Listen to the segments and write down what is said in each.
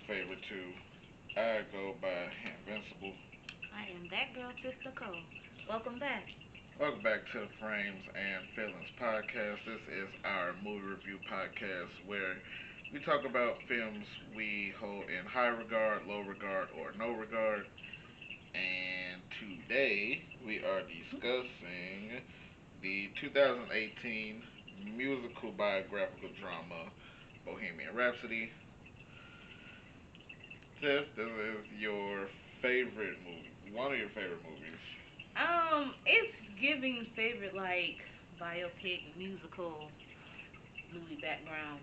favorite too. I go by Henvincible. I am that girl, Tiff Nicole. Welcome back. Welcome back to the Frames and Feelings podcast. This is our movie review podcast where we talk about films we hold in high regard, low regard, or no regard. And today we are discussing the 2018 musical biographical drama Bohemian Rhapsody. Tiff, this is your favorite movie, one of your favorite movies. It's giving favorite like biopic musical movie background.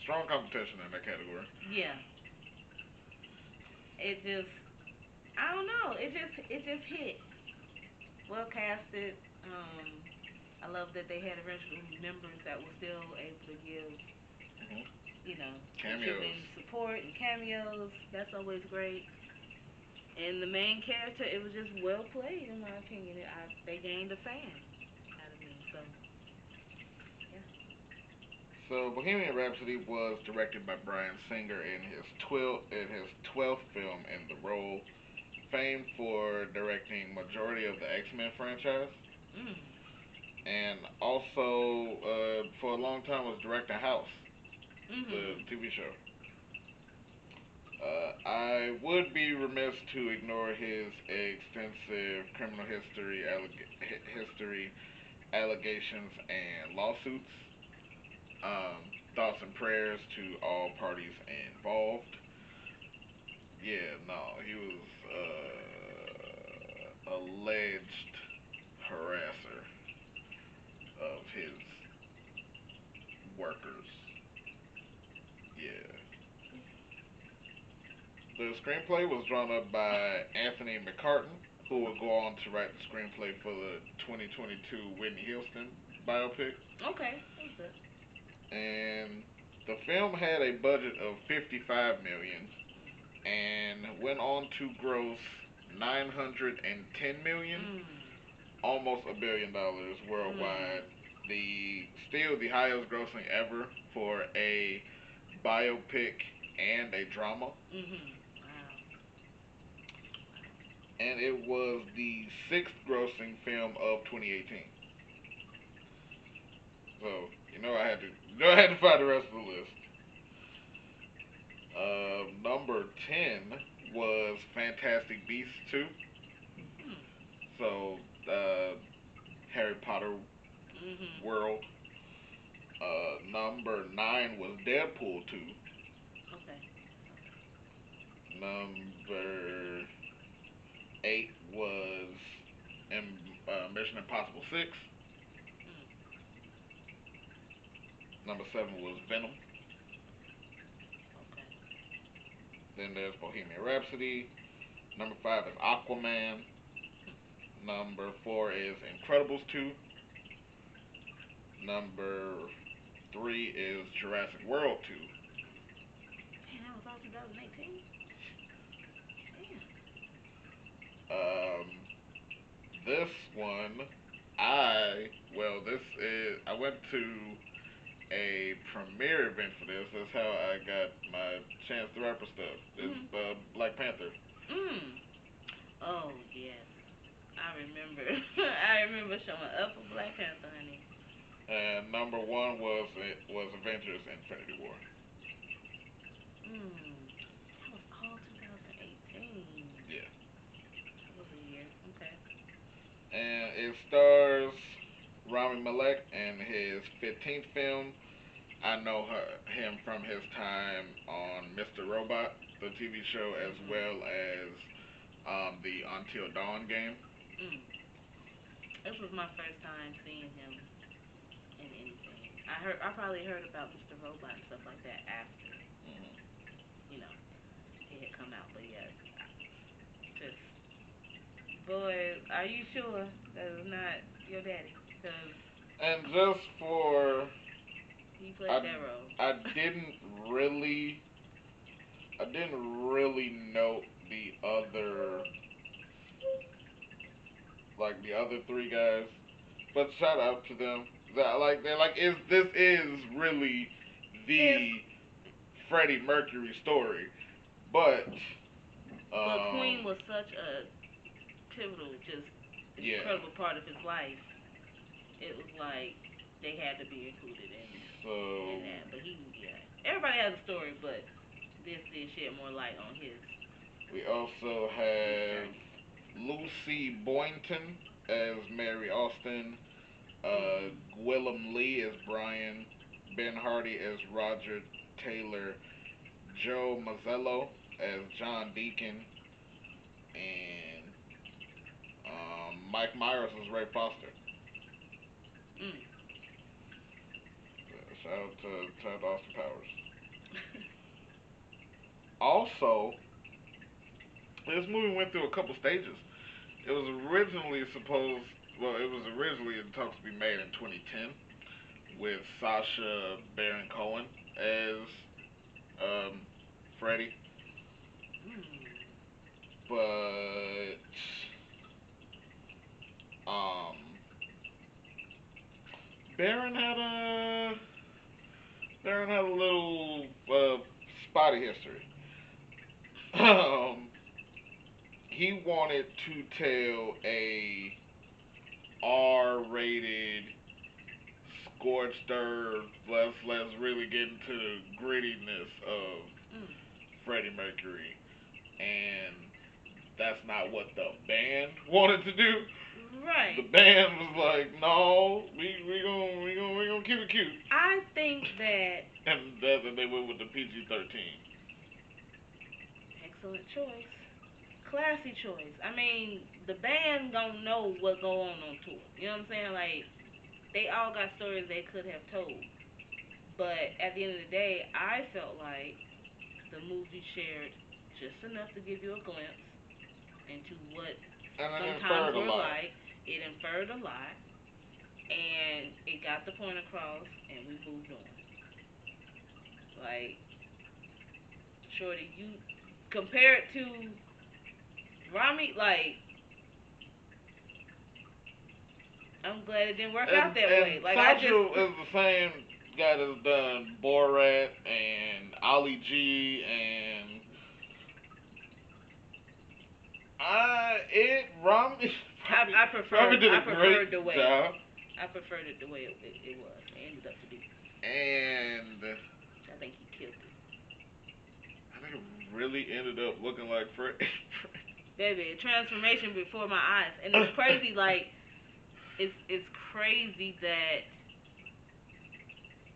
Strong competition in that category. Yeah, it just I don't know. It just hit well casted. I love that they had original members that were still able to give Hmm. Cameos. contributing support and cameos. That's always great. And the main character, it was just well played in my opinion. They gained a fan out of me. So yeah. So Bohemian Rhapsody was directed by Bryan Singer in his 12th film in the role, famed for directing majority of the X-Men franchise, Mm. and also for a long time was directing House, the Mhm. TV show. I would be remiss to ignore his extensive criminal history, allegations, and lawsuits. Thoughts and prayers to all parties involved. Yeah, no, he was alleged harasser of his workers. Yeah. The screenplay was drawn up by Anthony McCartan, who would go on to write the screenplay for the 2022 Whitney Houston biopic. Okay, that was good. And the film had a budget of 55 million and went on to gross 910 million, Mm. almost $1 billion Mm. worldwide. The still the highest grossing ever for a biopic and a drama, Mhm. Wow. and it was the sixth grossing film of 2018. So I had to find the rest of the list. Number 10 was Fantastic Beasts 2. Wow. Mm. So Harry Potter Mhm. world. Number 9 was Deadpool 2. Okay. Number 8 was Mission Impossible 6. Mm. Number 7 was Venom. Okay. Then there's Bohemian Rhapsody. Number 5 is Aquaman. Number 4 is Incredibles 2. Number 3 is Jurassic World 2. Man, that was all 2018. Damn. Um, this one, I went to a premiere event for this. That's how I got my Chance the Rapper stuff. It's Mhm. Black Panther. Mm. Oh yes, I remember. I remember showing up for Black Panther, honey. And number one was Avengers Infinity War. Mm. That was all 2018. Yeah. That was a year. Okay. And it stars Rami Malek in his 15th film. I know him from his time on Mr. Robot, the TV show, as Mhm. well as the Until Dawn game. Mm. This was my first time seeing him in anything. I probably heard about Mr. Robot and stuff like that after, Hmm. you know, it had come out. But yeah, just boy, are you sure that is not your daddy? Cause And just for he played I that role. I didn't really I didn't really note the other three guys, but shout out to them. That like they're like is this is really It's the Freddie Mercury story, but But um, Queen was such a pivotal, just yeah. incredible part of his life. It was like they had to be included in So that. But yeah, everybody has a story, but this did shed more light on we also his have journey. Lucy Boynton as Mary Austin, Mm. Gwillem Lee as Brian, Ben Hardy as Roger Taylor, Joe Mazzello as John Deacon, and Mike Myers as Ray Foster. Mm. Shout out to Austin Powers. Also, this movie went through a couple stages. It was originally supposed, well, it was originally in talks to be made in 2010 with Sasha Baron Cohen as um, Freddie, Mm. but um, Baron had a Baron had a little spotty history. um, he wanted to tell a R-rated, scorched earth. Let's really get into the grittiness of Mm. Freddie Mercury, and that's not what the band wanted to do. The Right. band was like, no, we gonna keep it cute, I think that and they went with the PG-13. excellent choice. Classy choice. I mean, the band don't know what go on tour. You know what I'm saying? Like they all got stories they could have told. But at the end of the day, I felt like the movie shared just enough to give you a glimpse into what And some it times inferred a were lot. like. It inferred a lot, and it got the point across, and we moved on. Like, Shorty, you compare it to Rami. Like, I'm glad it didn't work out that And way. Like, I just Satchel is the same guy that's done Borat and Ali G, and I Rami preferred did I a great preferred the way job, I preferred it the way it was. It ended up to be. and I think he killed it. I think it really ended up looking like Fred. Baby, a transformation before my eyes. And it's crazy, like it's crazy that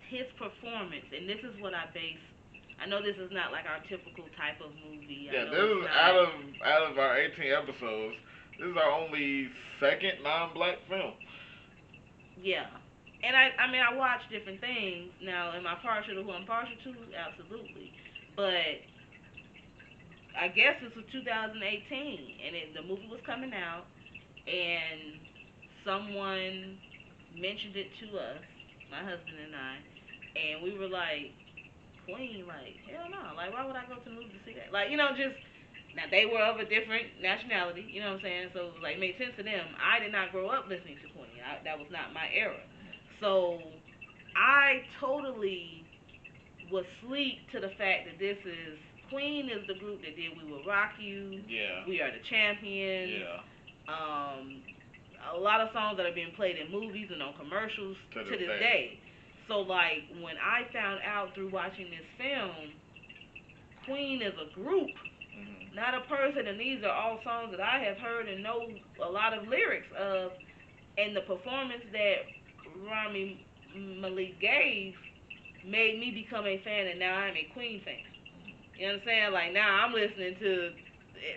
his performance, and this is what I base. I know this is not like our typical type of movie. I Yeah, know this it's is not. out of our 18 episodes. This is our only second non-black film. Yeah. And I mean I watch different things. Now am I partial to who I'm partial to? Absolutely. But I guess this was 2018 and the movie was coming out and someone mentioned it to us, my husband and I, and we were like, Queen, like, hell no. Like, why would I go to the movie to see that? Like, just now they were of a different nationality, you know what I'm saying? So it was like made sense to them. I did not grow up listening to Queen. That was not my era. So I totally was asleep to the fact that this is Queen is the group that did We Will Rock You, Yeah, We Are the Champions, yeah. um, a lot of songs that are being played in movies and on commercials To to this this day. day. So like when I found out through watching this film, Queen is a group, Hmm. not a person, and these are all songs that I have heard and know a lot of lyrics of, and the performance that Rami Malek gave made me become a fan, and now I'm a Queen fan. You know what I'm saying? Like now I'm listening to,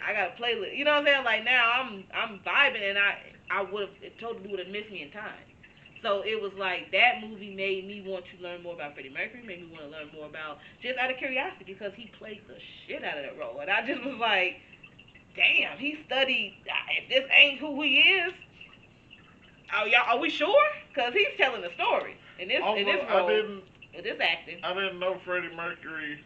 I got a playlist. You know what I'm saying? Like now I'm vibing, and I would have it totally would have missed me in time. So it was like that movie made me want to learn more about Freddie Mercury, made me want to learn more about just out of curiosity because he played the shit out of that role, and I just was like, damn, he studied. If this ain't who he is, are we sure? Because he's telling the story in this Although role with this acting. I didn't know Freddie Mercury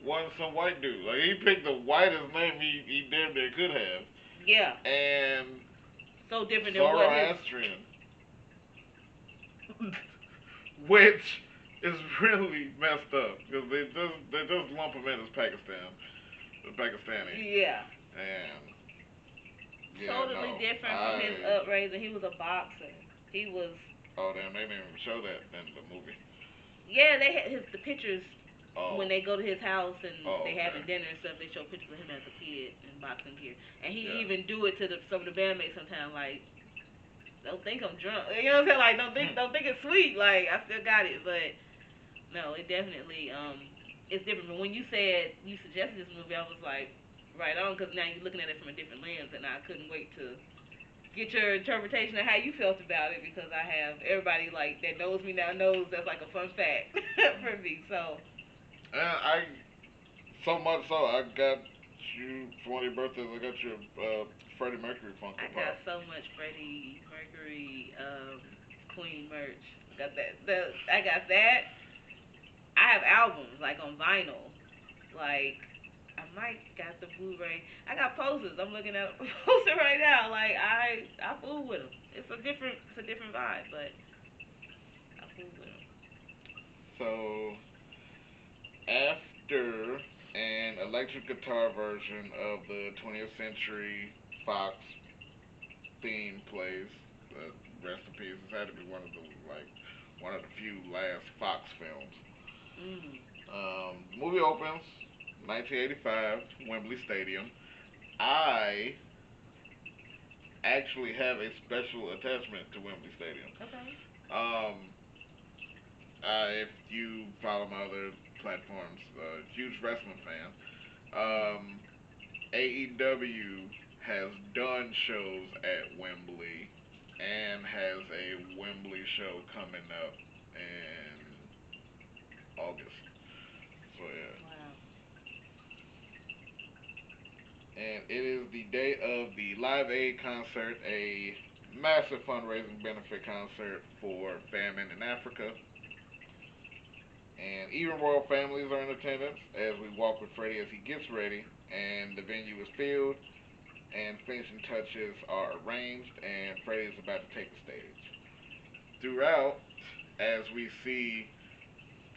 wasn't some white dude. Like he picked the whitest name he damn near could have, Yeah, and so different than what his Zoroastrian, which It's really messed up because they just lump him in as Pakistani, Yeah. and yeah, Totally no, different from his I upbringing. He was a boxer. He was. oh damn, they didn't even show that in the movie. Yeah, they had the pictures when Oh, they go to his house and oh they okay, having dinner and stuff. They show pictures of him as a kid in boxing gear, and he yeah. even do it to some of the bandmates sometimes. Like, don't think I'm drunk. You know what I'm saying? Like, don't think it's sweet. Like, I still got it, but no, it definitely it's different. But when you said you suggested this movie, I was like, right on, because now you're looking at it from a different lens, and I couldn't wait to get your interpretation of how you felt about it because I have everybody like that knows me now knows that's like a fun fact for me. So And I so much so I got you for one of your birthdays. I got you a Freddie Mercury I Funko got Pop. so much Freddie Mercury Queen merch. Got that. I got that. I have albums like on vinyl. Like I might got the Blu-ray. I got posters. I'm looking at a poster right now. Like I fool with them. It's a different vibe, but I fool with them. So after an electric guitar version of the 20th Century Fox theme plays, rest in peace. This had to be one of the few last Fox films. Mm. The movie opens 1985, Wembley Stadium. I actually have a special attachment to Wembley Stadium. Okay. Um, if you follow my other platforms, huge wrestling fan. Mm. AEW has done shows at Wembley and has a Wembley show coming up in August. So yeah, Wow. and it is the day of the Live Aid concert, a massive fundraising benefit concert for famine in Africa. And even royal families are in attendance as we walk with Freddie as he gets ready, and the venue is filled, and finishing touches are arranged, and Freddie is about to take the stage. Throughout, as we see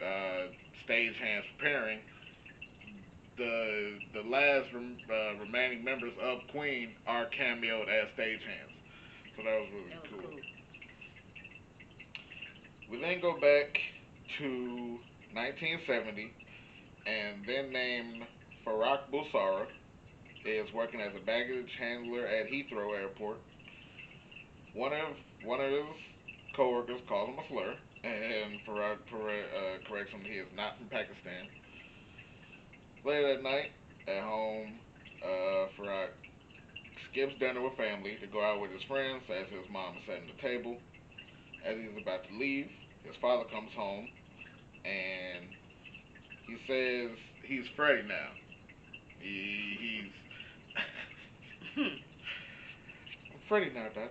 uh, stagehands preparing, the last remaining members of Queen are cameoed as stagehands. So that was really That was cool. cool. We then go back to 1970, and then named Farak Busara is working as a baggage handler at Heathrow Airport. One of one of his coworkers calls him a slur, and Farak corrects him that he is not from Pakistan. Later that night, at home, Farak skips dinner with family to go out with his friends as his mom is setting the table. As he's about to leave, his father comes home and he says he's Freddy now. He's I'm Freddy now, Dad.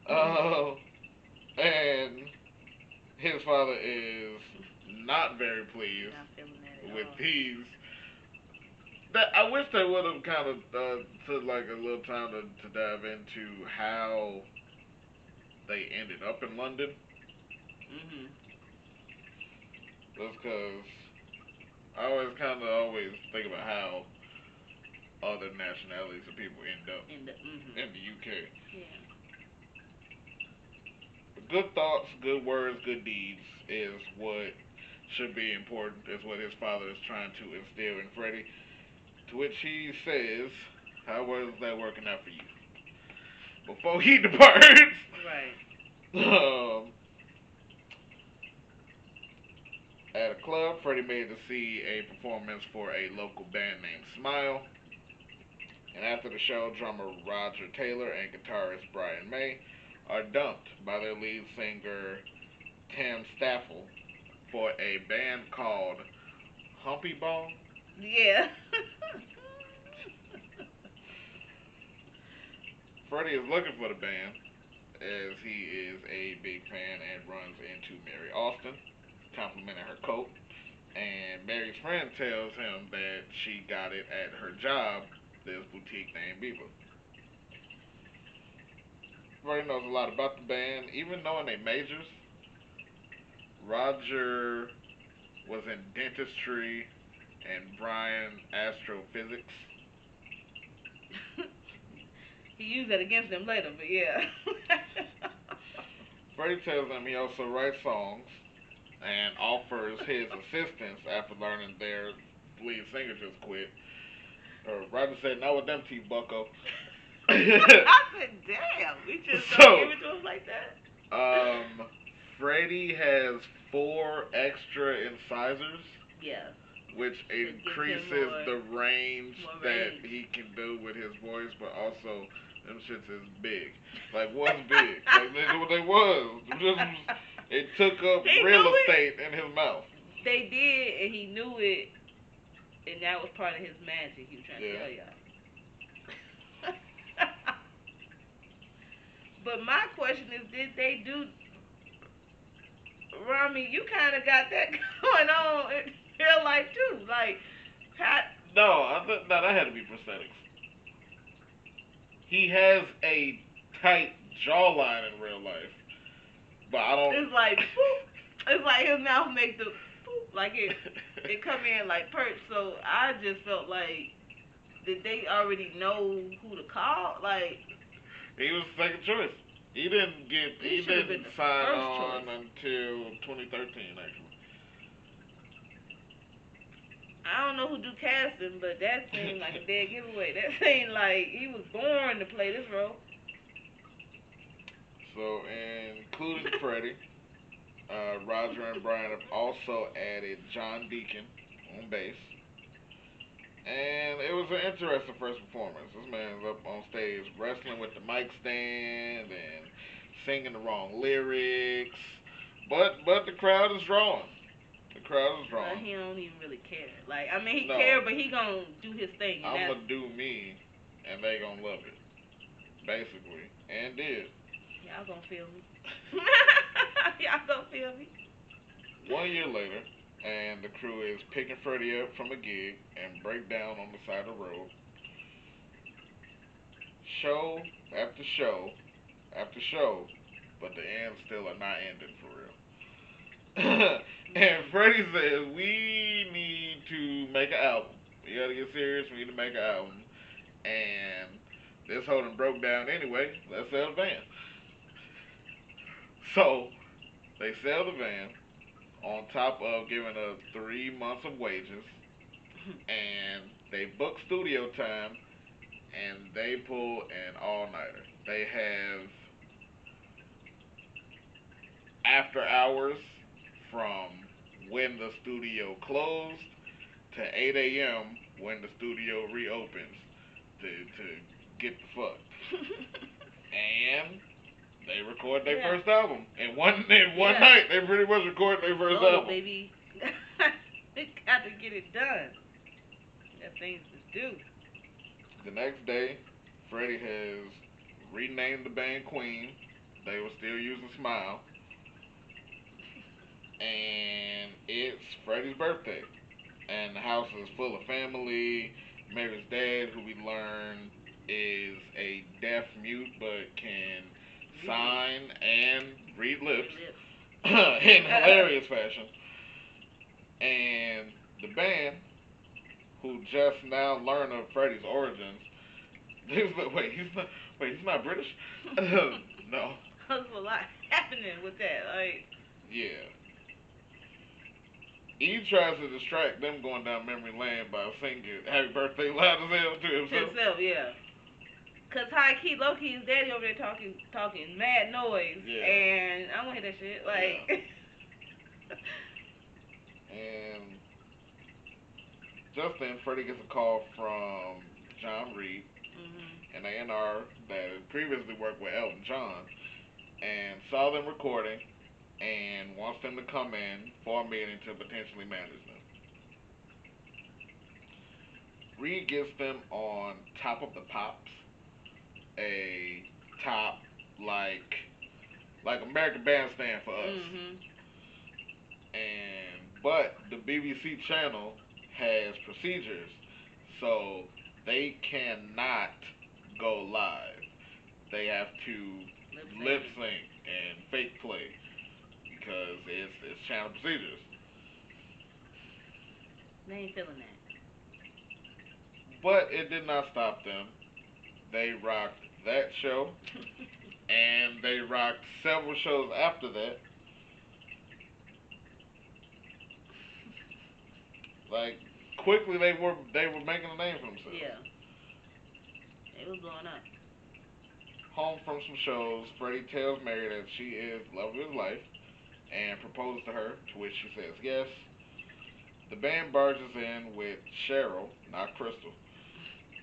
Uh, and his father is not very pleased Not feeling that at with all. these. That I wish they would have kind of took like a little time to dive into how they ended up in London. Mhm. Just because I always think about how other nationalities of people end up And the mhm. in the UK. Yeah. But good thoughts, good words, good deeds is what should be important. Is what his father is trying to instill in Freddie. To which he says, "How was that working out for you?" Before he departs, Right. um, at a club, Freddie made to see a performance for a local band named Smile. And after the show, drummer Roger Taylor and guitarist Brian May are dumped by their lead singer Tim Staffel for a band called Humpy Ball. Yeah. Freddie is looking for the band as he is a big fan and runs into Mary Austin, complimenting her coat. And Mary's friend tells him that she got it at her job, this boutique named Viva. Freddie knows a lot about the band, even knowing they majors. Roger was in dentistry, and Brian astrophysics. He used that against them later, but yeah. Freddie tells them he also writes songs and offers his assistance after learning their lead singer just quit. Roger said, "Not with them teeth, Bucko." I said, damn, we just don't So, give it to him like that. um, Freddie has four extra incisors, Yeah, which so it gives him increases the range more that range. he can do with his voice, but also them shits is big. Like what's big? Like they was. It took up He real knew it. estate in his mouth. They did, and he knew it, and that was part of his magic. He was trying to Yeah. tell y'all. But my question is, did they do Rami? You kind of got that going on in real life too. Like, how, No, no, that had to be prosthetics. He has a tight jawline in real life, but I don't. it's like boop. It's like his mouth make the boop, like it come in like perch. So I just felt like, did they already know who to call? Like, He was the second choice. He didn't get. he He should have been didn't the sign first on choice. until 2013, actually. I don't know who do casting, but that seemed like a dead giveaway. That seemed like he was born to play this role. So, including Freddie, Roger and Brian have also added John Deacon on bass. And it was an interesting first performance. This man's up on stage wrestling with the mic stand and singing the wrong lyrics. But the crowd is drawing. The crowd is But drawing. he don't even really care. Like, I mean, he No, care, but he gonna do his thing, and I'ma that's do me and they gonna love it. Basically. And did. y'all gonna feel me. Y'all gonna feel me. 1 year later, and the crew is picking Freddie up from a gig and break down on the side of the road. Show after show after show, but the ends still are not ending for real. And Freddie says, "We need to make an album. We gotta get serious. We need to make an album." And this holding broke down anyway. Let's sell the van. So they sell the van on top of giving us 3 months of wages, and they book studio time, and they pull an all nighter. They have after hours from when the studio closed to 8 a.m. when the studio reopens to get the fuck. And they record their Yeah. first album in one Yeah. night. They pretty much recorded their first Go, album. baby. We got to get it done. Got things to do. The next day, Freddie has renamed the band Queen. They were still using Smile. And it's Freddie's birthday. And the house is full of family. Mary's dad, who we learn is a deaf mute but can Read lips. sign and read Read lips in lips. hilarious fashion. And the band, who just now learn of Freddie's origins, he's not British. No, There's a lot happening with that. Like, yeah. He tries to distract them going down memory lane by singing "Happy Birthday" loud as hell to to himself. himself, yeah. Cause high key, low key, his daddy over there talking mad noise, Yeah, and I don't hear that shit. yeah. Like, And just then, Freddie gets a call from John Reed, mhm, an A&R that had previously worked with Elton John, and saw them recording and wants them to come in for a meeting to potentially manage them. Reed gets them on Top of the Pops, a top like American Bandstand for us. mhm, And but the BBC channel has procedures, so they cannot go live. They have to lip lip syncing. sync and fake play. You because it's channel procedures. They ain't feeling that. But it did not stop them. They rocked that show, and they rocked several shows after that. Like quickly, they were making a name for themselves. Yeah, they was blowing up. Home from some shows, Freddie tells Mary that she is the love of his life and proposes to her, to which she says yes. The band barges in with Cheryl, not Crystal,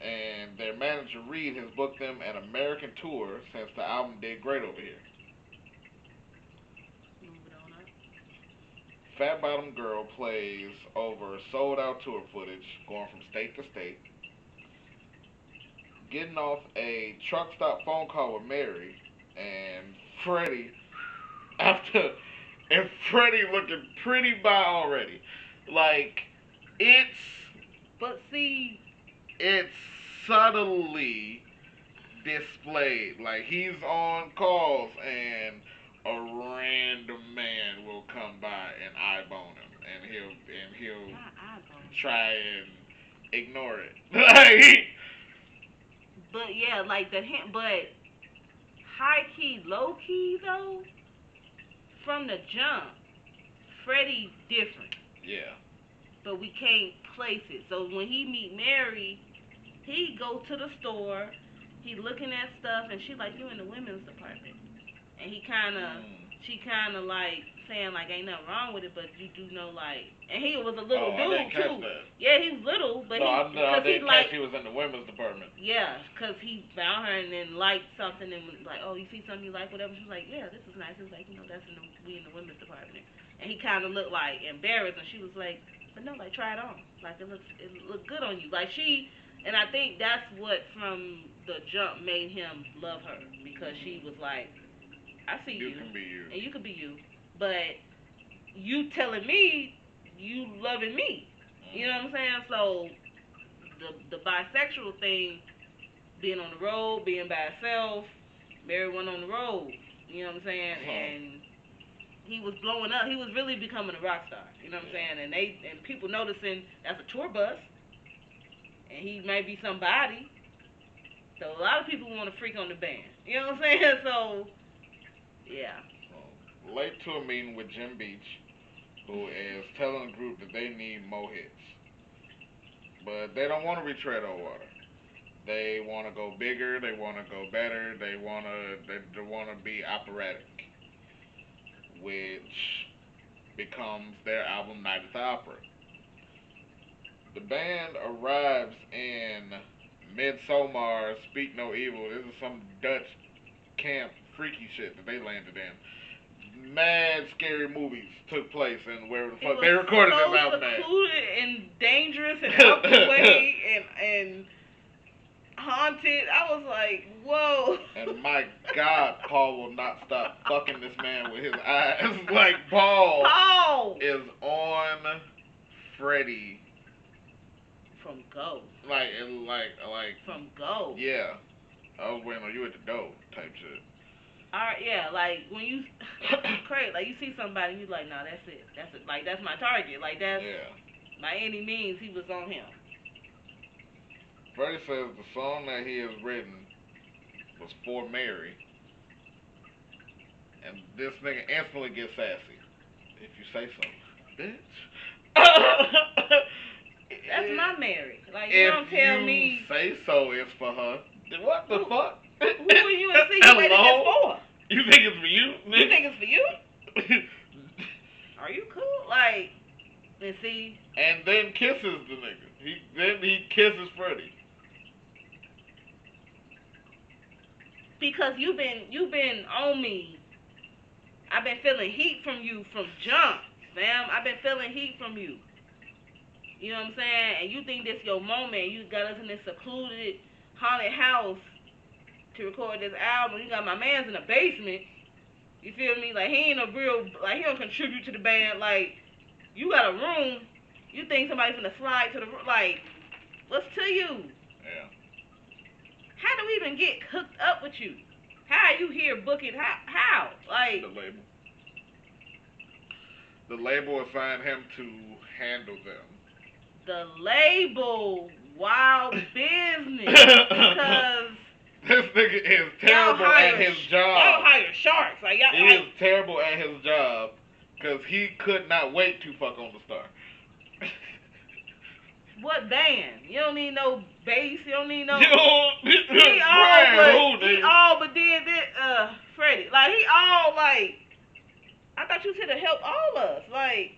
and their manager Reed has booked them an American tour since the album did great over here. Moving on up. Fat Bottom Girl plays over sold out tour footage going from state to state, getting off a truck stop phone call with Mary and Freddie after and Freddie looking pretty by already. Like it's But see, it's subtly displayed. Like he's on calls and a random man will come by and eyeball him and he'll not eyeballs. try and ignore it. Like But yeah, like the hint. But high key, low key though, from the jump, Freddie different. yeah. But we can't place it. So when he meet Mary, he go to the store. He looking at stuff, and she like, you in the women's department. And he kind of, Mm. she kind of like saying like ain't nothing wrong with it, but you do know like, and he was a little Oh, I didn't dude catch too. that. Yeah, he was little, but No, he, I cause he didn't catch like, he was in the women's department. yeah, cause he found her and then liked something and was like, oh, you see something you like, whatever. She was like, yeah, this is nice. He was like, that's we in the women's department. And he kind of looked like embarrassed, and she was like, but no, like try it on, like it look good on you, like she. And I think that's what from the jump made him love her because she was like, I see You you, can be you. and you could be you, but you telling me you loving me. You know what I'm saying? So the bisexual thing, being on the road, being by himself, Mary went on the road. You know what I'm saying? And he was blowing up. He was really becoming a rock star. You know what I'm saying? And people noticing that's a tour bus, and he may be somebody. So a lot of people want to freak on the band. You know what I'm saying? So yeah. Late to a meeting with Jim Beach, who is telling the group that they need more hits. But they don't want to retread old water. They want to go bigger. They want to go better. They want to be operatic, which becomes their album Night at the Opera. The band arrives in Midsommar, Speak No Evil. This is some Dutch camp freaky shit that they landed in. Mad scary movies took place and where the fuck they recorded so this album at. secluded and dangerous and out the way and haunted. I was like, whoa. And my God, Paul will not stop fucking this man with his eyes. Like Paul is on Freddie. From Go. Like From Go. Yeah. I was waiting on you at the door type shit. Alright, yeah, like when you crazy, like you see somebody, you like, nah, that's it, like that's my target, like that's by any means he was on him. Freddie says the song that he has written was for Mary, and this nigga instantly gets sassy. If you say so, bitch. That's my Mary. Like you don't tell me. If you say so, it's for her. Then what the fuck? Who are you insinuating it's for? You think it's for you? You think it's for you? Are you cool? Like, and see. And then kisses the nigga. He kisses Freddie. Because you've been on me. I've been feeling heat from you from jump, fam. I've been feeling heat from you. You know what I'm saying? And you think this your moment. You got us in this secluded, haunted house to record this album. You got my man's in the basement. You feel me? Like, he ain't a real, like, he don't contribute to the band. Like, you got a room. You think somebody's gonna slide to the room. Like, what's to you? Yeah. How do we even get hooked up with you? How are you here booking? How? Like, the label. The label assigned him to handle them. The label, wild business, because this nigga is y'all terrible at hire his job. y'all hire sharks. Like y'all, He is terrible at his job because he could not wait to fuck on the star. What band? You don't need no bass. You don't need no. He all but did this. Freddie, like he all like. I thought you was here to help all us. Like.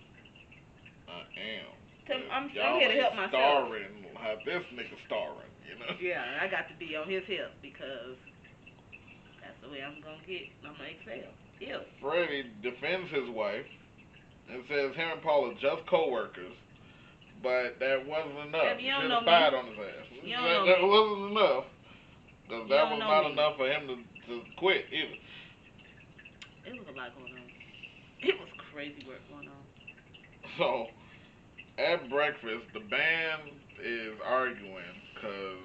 I am. I'm here to help myself. Starring, have this nigga starring, you know. Yeah, I got to be on his hip because that's the way I'm gonna excel. Ew. Freddie defends his wife and says him and Paul are just co-workers. But that wasn't enough. You should know have fired me. on his ass. You don't that know me. wasn't enough. Because that was not me. enough for him to quit either. It was a lot going on. It was crazy work going on. So, at breakfast, the band is arguing because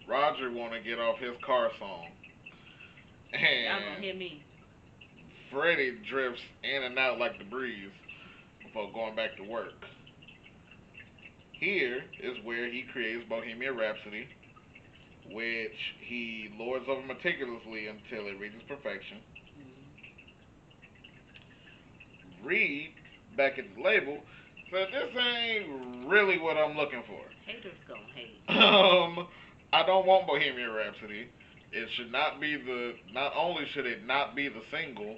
Roger want to get off his car song. And y'all gonna hear me. Freddie drifts in and out like the breeze before going back to work. Here is where he creates Bohemian Rhapsody, which he lords over meticulously until it reaches perfection. Reed, back at the label, said this ain't really what I'm looking for. Haters gonna hate. I don't want Bohemian Rhapsody. It should not be not only should it not be the single,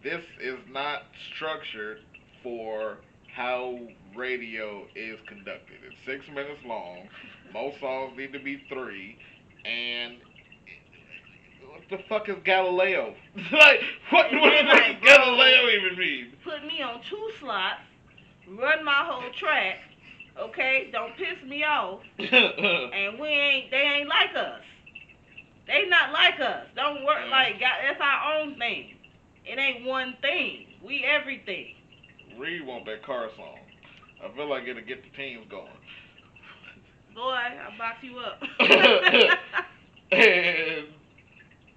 this is not structured for how radio is conducted. It's 6 minutes long. Most songs need to be 3. And what the fuck is Galileo? like, what does Galileo even mean? Put me on 2 slots, run my whole track, okay? Don't piss me off. And they ain't like us. They not like us. Don't work that's our own thing. It ain't one thing. We everything. Reed want that car song. I feel like it'll get the teams going. Boy, I'll box you up.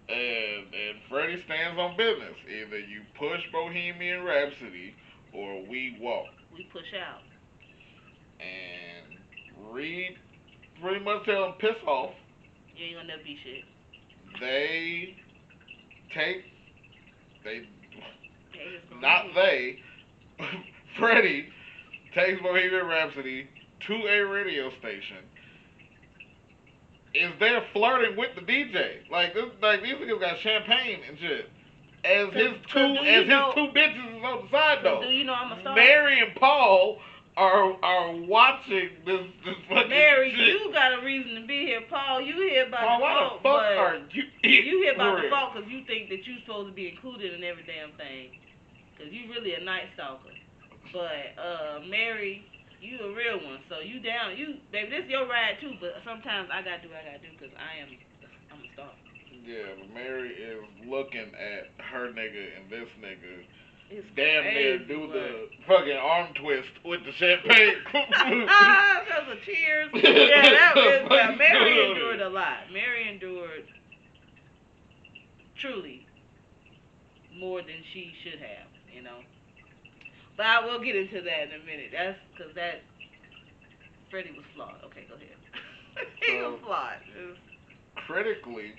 and Freddie stands on business. Either you push Bohemian Rhapsody or we walk. We push out. And Reed pretty much tell him piss off. You ain't gonna never be shit. Freddie takes Bohemian Rhapsody to a radio station. Is there flirting with the DJ? Like these niggas got champagne and shit. As his two bitches is on the side though. Do you know I'm a star? Mary and Paul are watching this fucking Mary, shit. you got a reason to be here. Paul, you here by Paul, default. Why the fuck are you here by default because you think that you supposed to be included in every damn thing. Because you really a night stalker. But, Mary, you a real one. So you down. Baby, this is your ride too. But sometimes I got to do what I got to do because I'm a star. Yeah, but Mary is looking at her nigga and this nigga. It's damn near do the fucking arm twist with the champagne. That's a cheers. Yeah, that was Mary endured a lot. Mary endured truly more than she should have, you know. But I will get into that in a minute. That's because Freddie was flawed. Okay, go ahead. He was flawed. Critically,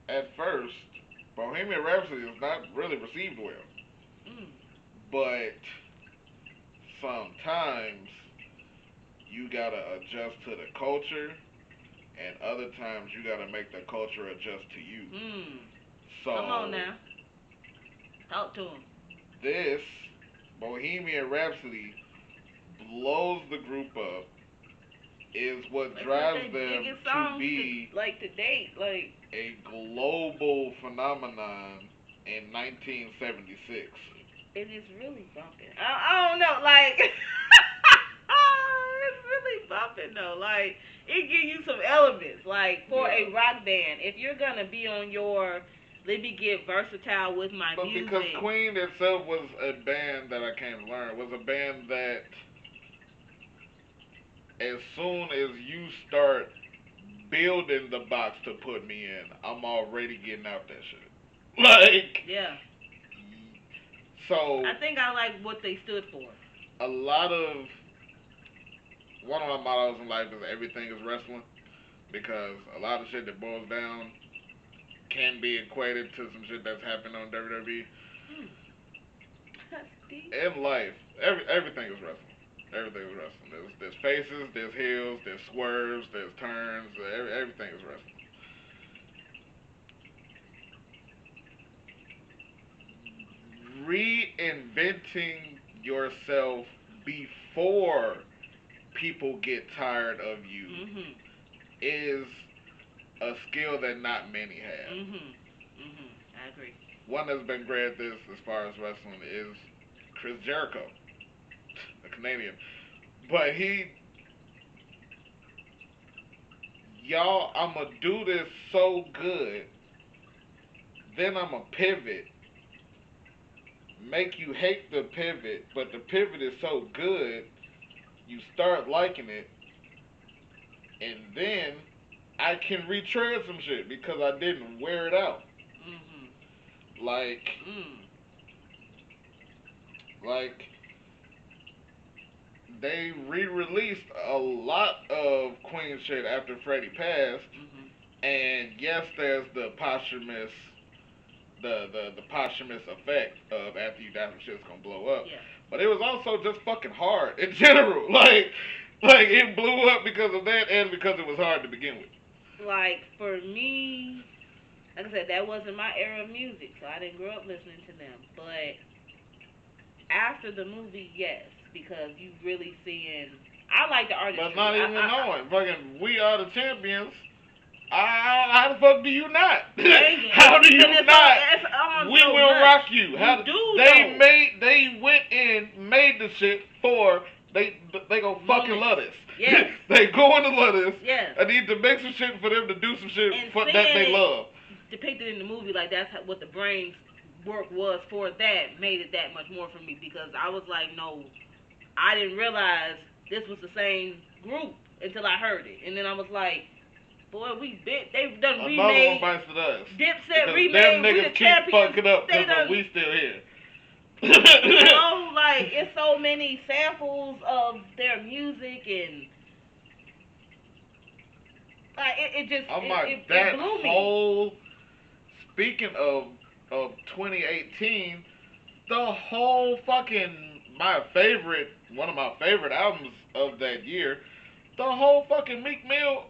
at first, Bohemian Rhapsody is not really received well. But sometimes you gotta adjust to the culture, and other times you gotta make the culture adjust to you. So come on now, talk to him. This Bohemian Rhapsody blows the group up. Is what drives them to be to date, a global phenomenon in 1976. It is really bumping. I don't know, it's really bumping though. It gives you some elements, for a rock band. If you're gonna be on your, let me get versatile with my music. But because Queen itself was a band that I came to learn, was a band that as soon as you start building the box to put me in, I'm already getting out that shit. Yeah. So I think I like what they stood for. a lot of one of my mottos in life is everything is wrestling because a lot of shit that boils down can be equated to some shit that's happened on WWE. Hmm. That's deep. In life, everything is wrestling. Everything is wrestling. There's faces, there's heels, there's swerves, there's turns. Everything is wrestling. Reinventing yourself before people get tired of you Mhm. is a skill that not many have. Mhm. Mhm. I agree. One that's been great at this as far as wrestling is Chris Jericho, a Canadian. But y'all, I'ma do this so good, then I'ma pivot, make you hate the pivot, but the pivot is so good, you start liking it, and then I can retread some shit because I didn't wear it out. Mhm. Like, Mm. like they re-released a lot of Queen shit after Freddie passed, Mhm. and yes, there's the posthumous effect of after you die, some shit's gonna blow up. Yeah. But it was also just fucking hard in general. Like it blew up because of that and because it was hard to begin with. Like for me, like I said, that wasn't my era of music, so I didn't grow up listening to them. But after the movie, yes, because you really seeing. I like the But artistry. not even knowing, fucking, we are the champions. How the fuck do you not? Dang it. How do you And not? it's on We so will much. rock you. You do They though. they went in, made the shit for they gonna fucking Moments. love this. Yes. They going to love this. Yes. I need to make some shit for them to do some shit And for, seeing that they it love. depicted in the movie, like that's what the brain's work was for that, made it that much more for me because I was like, no, I didn't realize this was the same group until I heard it, and then I was like, boy, they've done Another one remade bites the dust. Dipset Because them remade We the niggas keep Champions. fucking up They because done, we still here. like it's so many samples of their music and like it just I'm like, it that blew me. whole, speaking of 2018, the whole fucking one of my favorite albums of that year, the whole fucking Meek Mill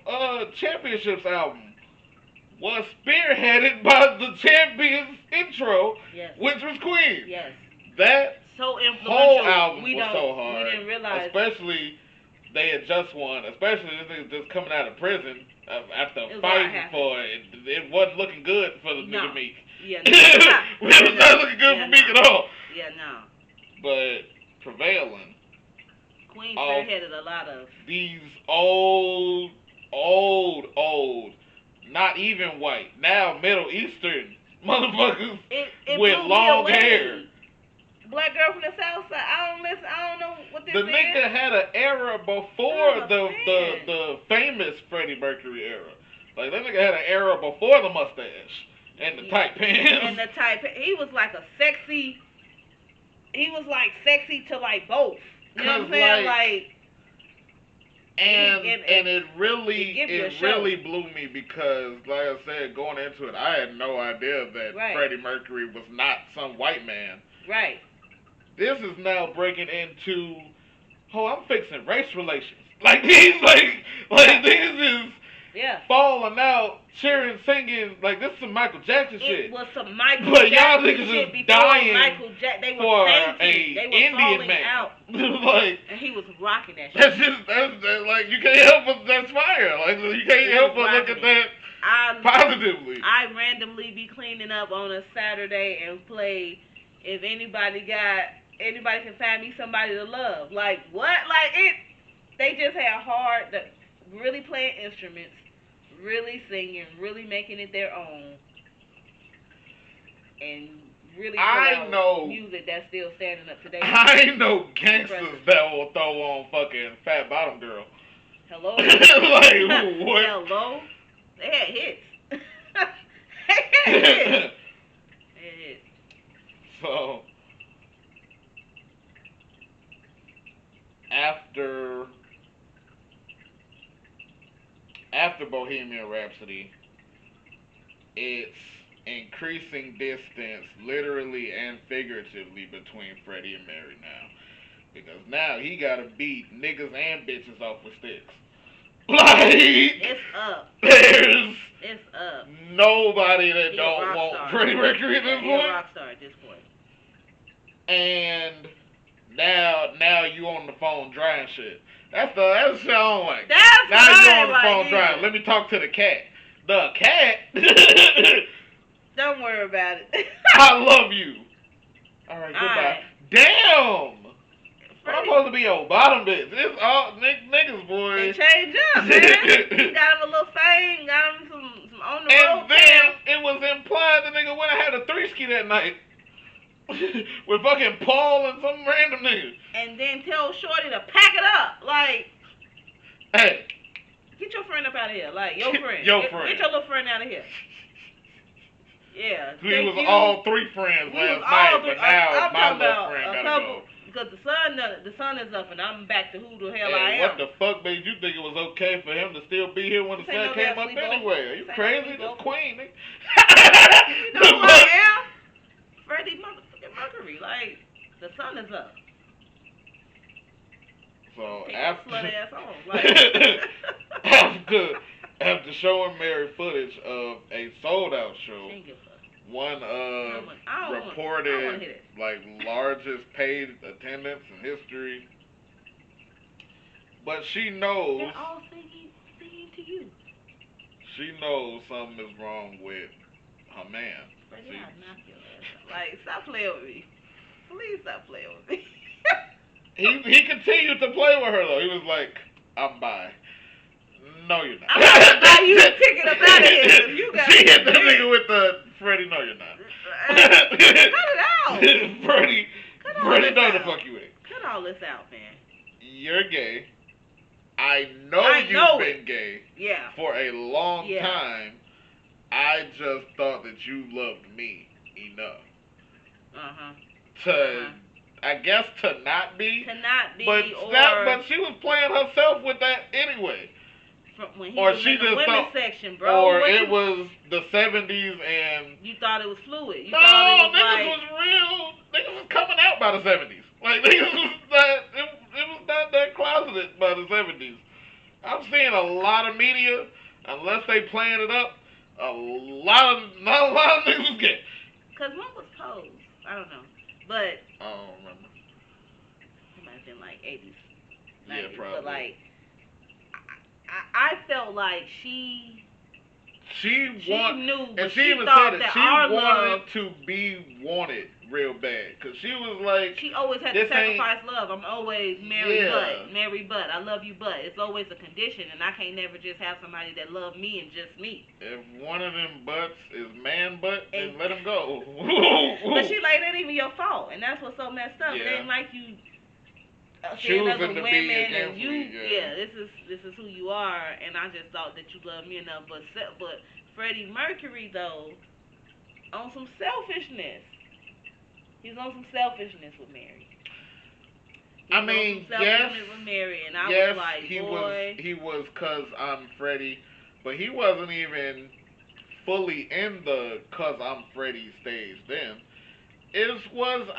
Championships album was spearheaded by the Champions intro, Yes, which was Queen. yes, That so whole influential. album We was don't so we hard, didn't realize especially they had just won, especially this nigga just coming out of prison after it was a lot fighting happening. for it. It wasn't looking good for the No, nigga Meek. yeah, no, It was no, not looking good yeah, for Meek no, at all. yeah, no. But prevailing Queen off spearheaded a lot of. these old, not even white, now Middle Eastern motherfuckers It with blew me long hair. away. Black girl from the South Side. I don't listen. I don't know what this The is. nigga had an era before I'm a fan. the famous Freddie Mercury era. Like that nigga had an era before the mustache and the tight pants. And the type he was like a sexy. He was like sexy to like both. You know what I'm saying? Like and and it give you a really show. blew me because, like I said, going into it, I had no idea that Right. Freddie Mercury was not some white man. Right. This is now breaking into, oh, I'm fixing race relations. Like these, like this is Yeah. falling out, cheering, singing. Like this is some Michael Jackson shit. It was some Michael But Jackson y'all niggas shit is before dying Michael Jackson. They were for fainting. They were Indian falling man. out. Like And he was rocking that shit. that's just that's like you can't help but that's fire. Like you can't help but look at that positively. I randomly be cleaning up on a Saturday and play if anybody can find me somebody to love. Like what? Like it they just had really playing instruments, really singing, really making it their own, and really put out music that's still standing up today. I know gangsters that will throw on fucking Fat Bottom Girl. Hello? Like what? Hello? They had hits. They had hits. So Bohemian Rhapsody, it's increasing distance, literally and figuratively, between Freddie and Mary now. Because now he gotta beat niggas and bitches off with sticks. Like, It's up. there's It's up. nobody that He a don't rock want star. Freddie Mercury at Yeah, this he a point. rock star at this point. And now you on the phone drying shit. That's the shit I don't like. That's Now what you I on the like phone either. drying. Let me talk to the cat. The cat. Don't worry about it. I love you. All right, goodbye. Alright. Damn. But I'm Freddie, supposed to be your bottom bitch. It's all niggas, boy. they changed up, man. Got him a little fame, got him some on the road And then it was implied the nigga went and had a three-ski that night. With fucking Paul and some random nigga. and then tell Shorty to pack it up. Like, Hey. get your friend up out of here. Like, your friend. Your Get friend. your little friend out of here. Yeah. We thank was you. all three friends We last was all night, three- but now I'm my talking little about friend a gotta couple. go. Because the sun is up, and I'm back to who the hell I Hey, am. what the fuck made you think it was okay for him to still be here when the This ain't sun no came damn up sleepover. anyway? Are you This ain't crazy? no This sleepover. queen, nigga. You know who I am? Freddie motherfucking Mercury. Like, the sun is up. So Take after that slut ass on. Like, after showing Mary footage of a sold out show, she ain't give a fuck. one I don't wanna reported hear that. like largest paid attendance in history. But she knows They're all singing to you. she knows something is wrong with her man. Freddie, See, I'll knock your ass out. Like, stop playing with me. Please stop playing with me. he continued to play with her though. He was like, "I'm bi." No, you're not. I'm not gonna buy you a ticket up out of here. You got She hit the nigga with the Freddie. No, you're not. Cut it out. Freddie Cut all know this the out. fuck you ain't. Cut all this out, man. You're gay. I know I you've know been gay Yeah. for a long Yeah. time. I just thought that you loved me enough to, I guess, to not be. To not be, But or but she was playing herself with that anyway. from when he or was she in the just women's thought- section, bro. Or What it you, was the 70s and you thought it was fluid. You no, thought it was niggas like, was real. Niggas was coming out by the 70s. Like niggas was that it was not that closeted by the 70s. I'm seeing a lot of media, unless they playing it up, not a lot of niggas was gay. because one was Pose. I don't know, but I don't remember. it might have been like 80s, 90s. Yeah, probably. But like, I felt like she knew, but and she even thought said it. that She our wanted love. to be wanted real bad, cause she was like, She always had to this ain't- sacrifice love. I'm always Mary Yeah. Butt. I love you, but it's always a condition, and I can't never just have somebody that love me and just me. if one of them butts is man butt, then And- let him go. But she like, that ain't even your fault, and that's what's so messed up. Yeah. They ain't like you Choosing seeing other to be women, and against you, me, yeah. this is who you are, and I just thought that you loved me enough. But Freddie Mercury though, on some selfishness. He's on some selfishness with Mary. He's I mean, on some selfishness with Mary, and I was like, boy. he was 'cause I'm Freddie, but he wasn't even fully in the 'cause I'm Freddie stage then. It was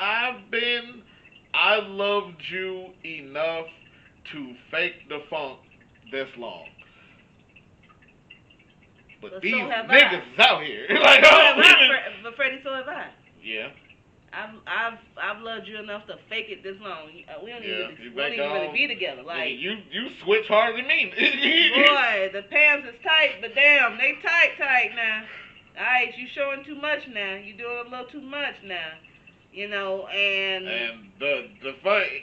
I loved you enough to fake the funk this long. But But these so have niggas is out here. Like, So oh, have I, but Freddie, so have I. yeah. I've loved you enough to fake it this long. We don't Yeah, even you we don't make even really all- be together. Like, you switch harder than me. boy, the pants is tight, but damn, they tight now. Alright, you showing too much now. You doing a little too much now. You know, and the fight.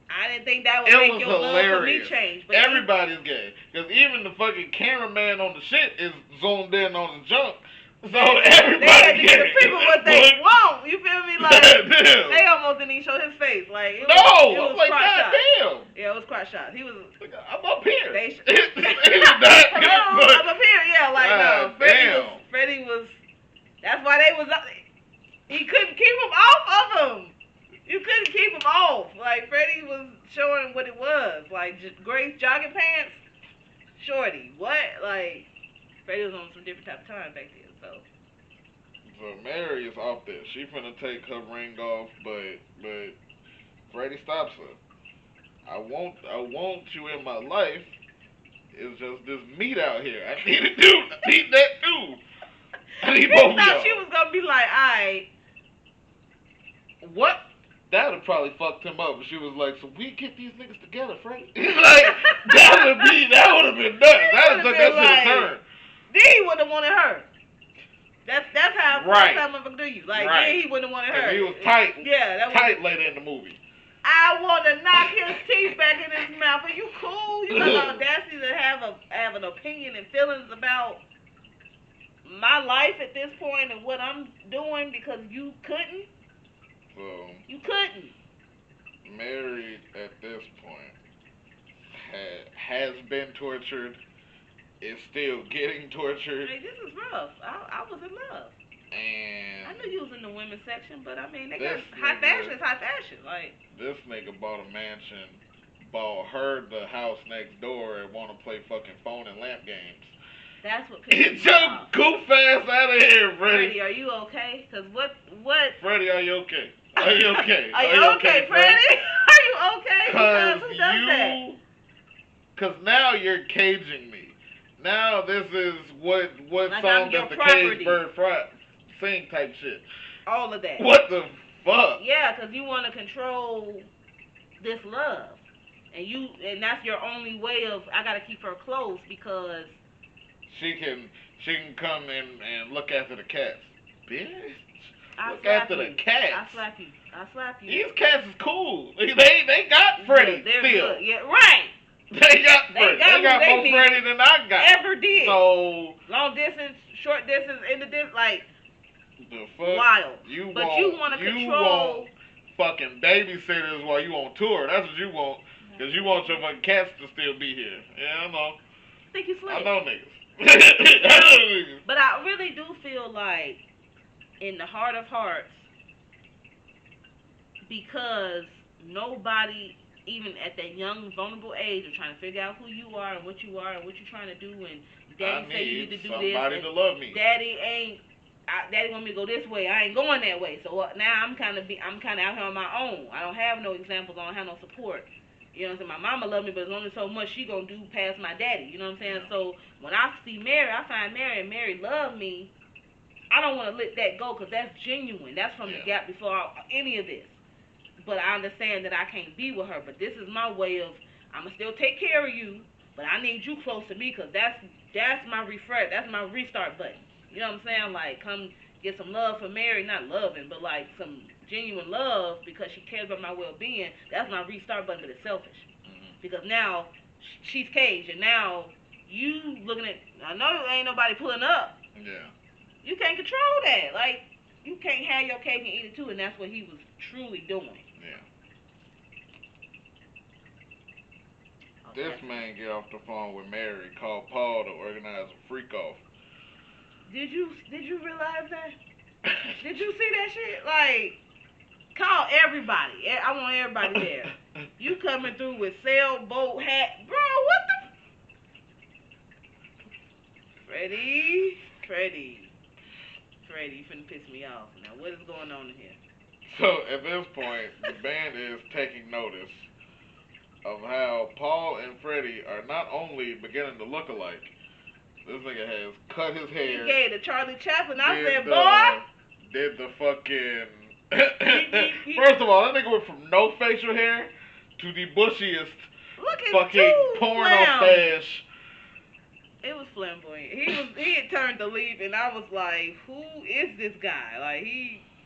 I didn't think that would It make was your love for me hilarious. change. But Everybody's gay. Because even the fucking cameraman on the shit is zoomed in on the junk. So they had everybody to give the people what they want. You feel me? Like, Damn. they almost didn't even show his face. Like, it No! was, it I was was like, crotch God shots. damn. Yeah, it was crotch shots. He was. I'm up here. They Hello, Hello, I'm up here. Yeah, like, no. God damn. Freddie was. That's why they was. He couldn't keep him off of him. You couldn't keep him off. Like, Freddie was showing what it was. Like, gray jogging pants, Freddie. What? Like, Freddie was on some different type of time back then, so. So Mary is off there. She finna take her ring off, but Freddie stops her. I want you in my life. It's just this meat out here. I need a dude. I need that too. I need He both of thought y'all. she was gonna be like, alright. What? That would have probably fucked him up. If she was like, so we get these niggas together, Freddie. Like that would have been nuts. That would took that shit a turn. Then he would have wanted her. That's how Right. that's how motherfucker do you. Like Right. then he wouldn't have wanted her. He was tight. Yeah, that was tight later in the movie. I want to knock his teeth back in his mouth. Are you cool? You got the audacity to have an opinion and feelings about my life at this point and what I'm doing because you couldn't? So You couldn't. Mary at this point has been tortured, is still getting tortured, Hey, this is rough. I was in love. and I knew you was in the women's section, but I mean, they got This high nigga- fashion is high fashion. Like, this nigga bought a mansion, bought her the house next door, and want to play fucking phone and lamp games. that's what Get pisses me your off. goof ass out of here, Freddie, Freddie. are you okay? Cause what? Freddie, are you okay? Are you okay? Are you okay, Freddie? Are you okay? Because Who does that? because now you're caging me. Now this is what Like song I'm your does the property. cage bird fry, sing type shit. All of that. What the fuck? Yeah, cause you want to control this love, and that's your only way of. I gotta keep her close because She can come in and look after the cats. Bitch. I Look slap after you. the cats. I slap you. I slap you. These cats is cool. They got Freddie They're still. good. Yeah, right. They got Freddie. got They got what they more need. Freddie than I got. Ever did. So Long distance, short distance, in the distance, like the fuck wild. you But want? you want to You control. want fucking babysitters while you on tour. That's what you want. Cause you want your fucking cats to still be here. Yeah, I know. I think you slick. I know niggas. I know niggas. But I really do feel like, in the heart of hearts, because nobody, even at that young, vulnerable age, are trying to figure out who you are and what you're trying to do, and daddy say you need to do this, somebody and to love me. daddy want me to go this way, I ain't going that way. So now I'm kind of out here on my own. I don't have no examples, I don't have no support. You know what I'm saying? My mama love me, but there's only so much she gonna do past my daddy. You know what I'm saying? So when I see Mary, I find Mary, and Mary love me. I don't want to let that go because that's genuine. That's from the gap before any of this. But I understand that I can't be with her. But this is my way of, I'm going to still take care of you, but I need you close to me because that's my refresh. That's my restart button. You know what I'm saying? Like, come get some love for Mary. Not loving, but like some genuine love because she cares about my well-being. That's my restart button, but it's selfish. Mm-hmm. Because now she's caged, and now you looking at, I know ain't nobody pulling up. Yeah. You can't control that. Like, you can't have your cake and eat it too, and that's what he was truly doing. Yeah. This man get off the phone with Mary, called Paul to organize a freak off. Did you realize that? Did you see that shit? Like, call everybody. I want everybody there. You coming through with sailboat hat, bro? What the? Freddie, you finna piss me off. Now, what is going on in here? So at this point, the band is taking notice of how Paul and Freddie are not only beginning to look alike. This nigga has cut his hair. He gave the Charlie Chaplin. I did said, the- boy. Did the fucking. First of all, that nigga went from no facial hair to the bushiest Look at fucking porno stash. It was flamboyant. He had turned to leave, and I was like, who is this guy? Like,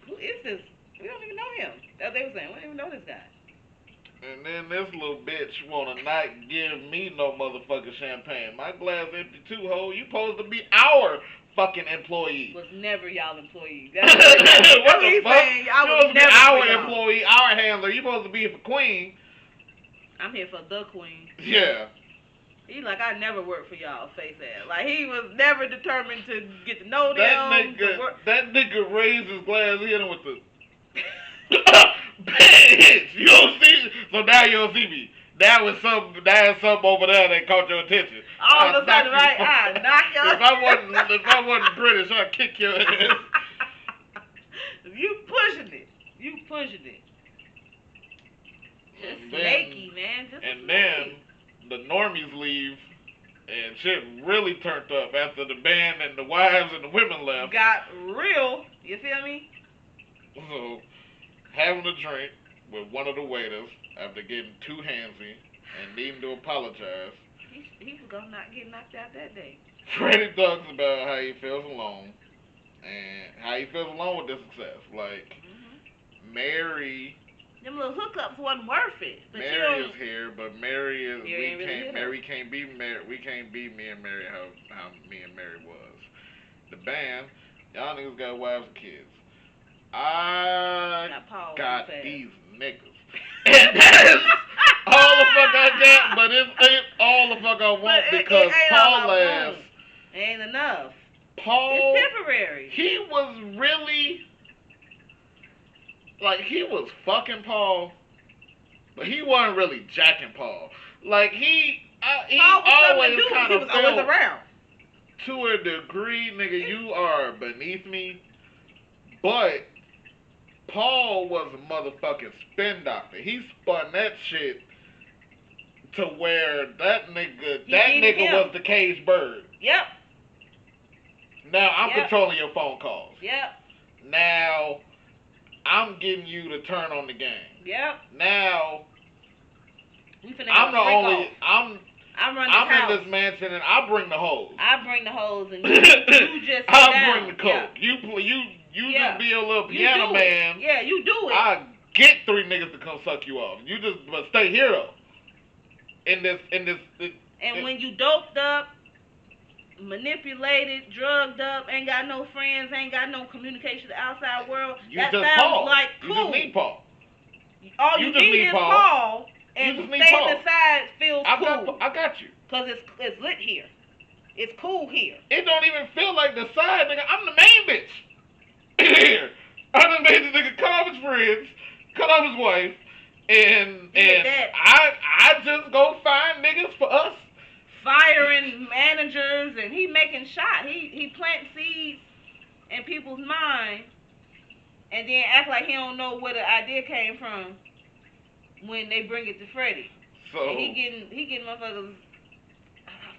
who is this? We don't even know him. That's what they were saying. We don't even know this guy. And then this little bitch wanna not give me no motherfucking champagne. My glass empty too, ho. You supposed to be our fucking employee. Was never y'all employee. That's what the he's fuck? saying. I You was supposed to be never our for y'all. employee, our handler. You supposed to be here for Queen. I'm here for the queen. Yeah. He like, I never worked for y'all, face ass. Like, he was never determined to get to know them. That nigga raised his glass, he hit him with the bitch. You don't see. So now you don't see me. That was something over there that caught your attention. All I'll of a sudden, knock you right? I knock you. if I wasn't British, I'd kick your ass. You pushing it. You pushing it. Just And snaky, man. Just and snaky. then the normies leave, and shit really turned up after the band and the wives and the women left. Got real. You feel me? So, having a drink with one of the waiters after getting too handsy and needing to apologize. He was gonna not get knocked out that day. Freddie talks about how he feels alone and how he feels alone with this success. Like, Mary. Them little hookups wasn't worth it. But Mary is here, but Mary is Mary can't be Mary. We can't be me and Mary how me and Mary was. The band, y'all niggas got wives and kids. I got these niggas. And that's all the fuck I got, but it ain't all the fuck I want because Paul ass. Ain't enough. Paul. It's temporary. He was really. Like, he was fucking Paul, but he wasn't really jacking Paul. Like, he always kind of felt around. To a degree, nigga, you are beneath me. But Paul was a motherfucking spin doctor. He spun that shit to where that nigga was the caged bird. Yep. Now I'm controlling your phone calls. Yep. Now I'm getting you to turn on the game. Yep. Now I'm the only. I'm in this mansion and I bring the hose. I bring the hose and you just I bring the coke. Yeah. You just be a little piano man. Yeah, you do it. I get 3 niggas to come suck you off. But stay here though. And when you doped up, manipulated, drugged up, ain't got no friends, ain't got no communication to the outside world, that sounds Paul. like cool. You just need Paul. All you need is Paul. And staying aside feels cool. I got you. Cause it's lit here. It's cool here. It don't even feel like the side, nigga. I'm the main bitch. Here. I done made the nigga cut off his friends, cut off his wife, and I just go find niggas for us. Firing managers and he making shots. He plant seeds in people's mind and then act like he don't know where the idea came from when they bring it to Freddie. So and he getting motherfuckers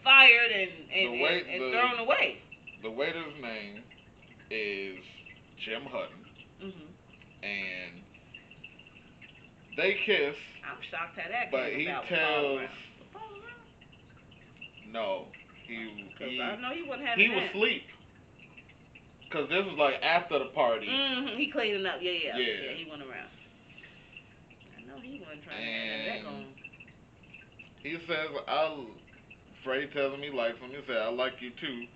fired and thrown away. The waiter's name is Jim Hutton. And they kiss. I'm shocked how that but came about. He tells. No, I know he wasn't having He was asleep. Cause this was like after the party. He cleaning up. Yeah. He went around. I know he wasn't trying to have that going. He says, Freddie tells him he likes him. He said, I like you too.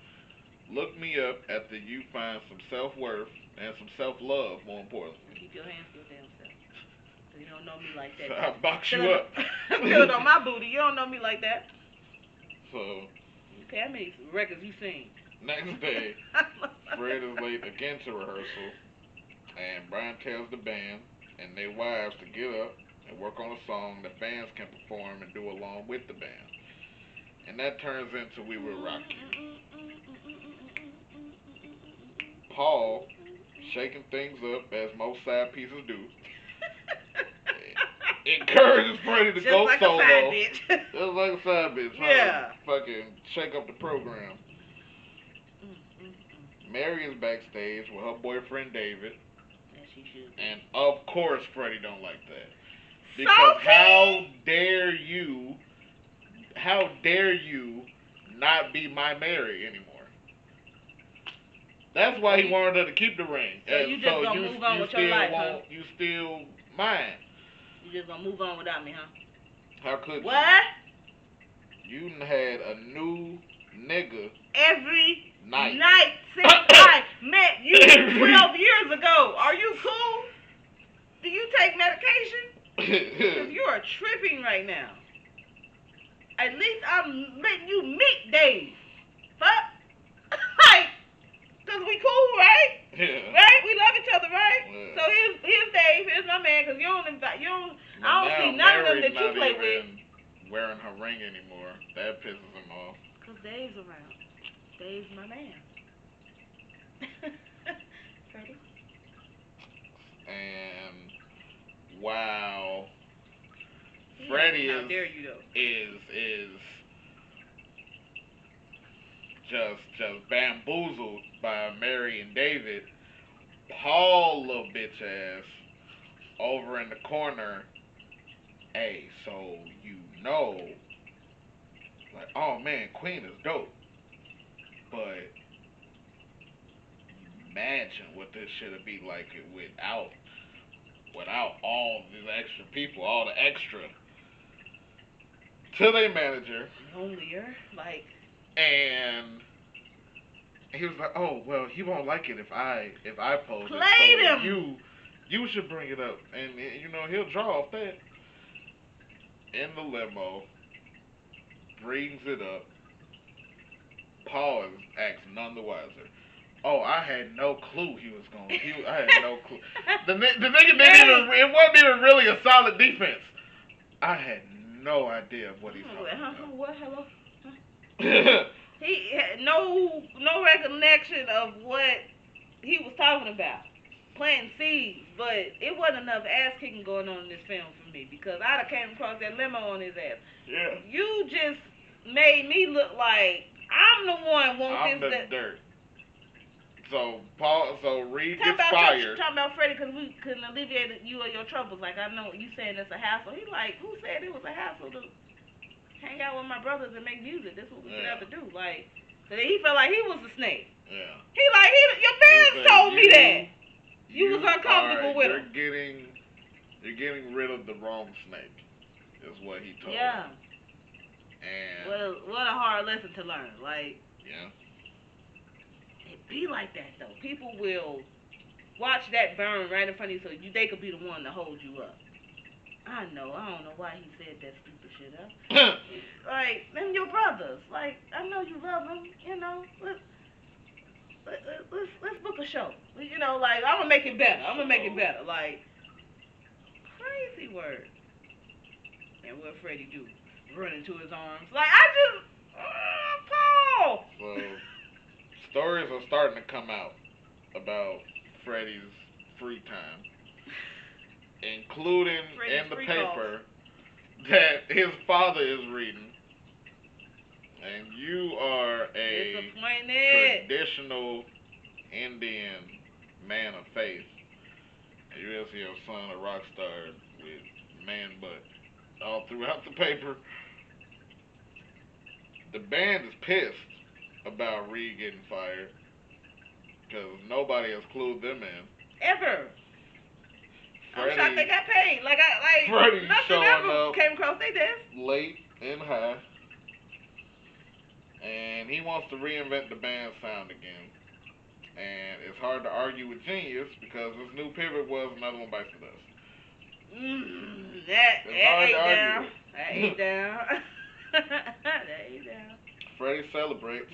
Look me up after you find some self-worth and some self-love, more importantly. Keep your hands to your damn self. You don't know me like that. So I'll box you up. Feel it on my booty. You don't know me like that. So. Okay, how many records you seen? Next day, Fred is late again to rehearsal, and Brian tells the band and their wives to get up and work on a song that fans can perform and do along with the band. And that turns into We Will Rock You. Paul, shaking things up as most side pieces do, encourages Freddie to go solo. Just like a side bitch. Yeah. Fucking shake up the program. Mary is backstage with her boyfriend David. As she should. And of course Freddie don't like that. Because how dare you not be my Mary anymore? That's why he wanted her to keep the ring. So you just gonna move on with your life, huh? You still mine. You just gonna move on without me, huh? How could what? You had a new nigga every night since I met you 12 years ago. Are you cool? Do you take medication? Because you are tripping right now. At least I'm letting you meet Dave. Fuck. Like, because we cool, right? Yeah. Right? We love each other, right? Yeah. So here's Dave. Here's my man. Because I don't see none of them that you play with. wearing her ring anymore. That pisses him off. Cause Dave's around. Dave's my man. Freddie. And wow, Freddie Yeah, how dare you though? is just bamboozled by Mary and David. Paul, little bitch ass, over in the corner. Hey, so you know, like, oh man, Queen is dope, but imagine what this should be like without all these extra people, all the extra. To their manager, Lonelier, like. and he was like, "Oh well, he won't like it if I pose it. Played So him. you should bring it up, and you know he'll draw off that." In the limo, brings it up. Paul acts none the wiser. Oh, I had no clue he was going. I had no clue. The nigga didn't even. It wasn't even really a solid defense. I had no idea what he's talking about. What? Hello? He had no recollection of what he was talking about. Planting seeds, but it wasn't enough ass kicking going on in this film for me because I'd have came across that limo on his ass. Yeah. You just made me look like I'm the one I'm the dirt. So Reed talking gets fired. Talking about Freddie because we couldn't alleviate you of your troubles. Like, I know you saying it's a hassle. He like, who said it was a hassle to hang out with my brothers and make music? That's what we should have to do. Like, so he felt like he was the snake. Yeah. He like, your fans told me that. You was uncomfortable with him. You're getting rid of the wrong snake, is what he told Yeah. him. And what a hard lesson to learn. Like, yeah. It be like that though. People will watch that burn right in front of you, so they could be the one to hold you up. I don't know why he said that stupid shit. Like, them your brothers. Like, I know you love them. You know, let's book a show. You know, like, I'm gonna make it better. Like, crazy word. And what Freddie do? Run into his arms. Like, I just, Paul. So stories are starting to come out about Freddie's free time, including in the paper that his father is reading, and you are a traditional Indian man of faith, and you just see your son a rock star with man butt all throughout the paper. The band is pissed about Reed getting fired because nobody has clued them in. Ever. I'm shocked they got paid. Freddie nothing ever came across their desk. Late and high. And he wants to reinvent the band's sound again. And it's hard to argue with genius because this new pivot was another one bites the dust. That ain't down. That ain't down. Freddie celebrates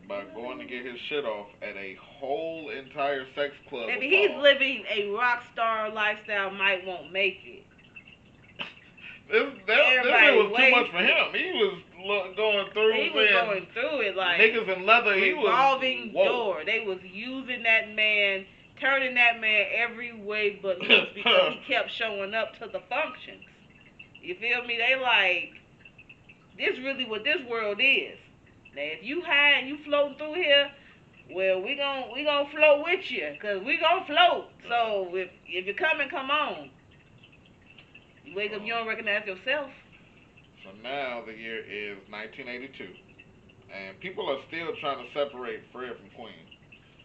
by going to get his shit off at a whole entire sex club. Maybe he's living a rock star lifestyle. Might won't make it. This was too much for him. He was going through. He was going through it like niggas in leather. He was revolving door. They was using that man, turning that man every way but loose because he kept showing up to the functions. You feel me? They like, this really what this world is. Now if you high and you floating through here, well we gon' float with you, cause we gon' float. So if you're coming, come on. You wake up, you don't recognize yourself. So now the year is 1982, and people are still trying to separate Fred from Queen.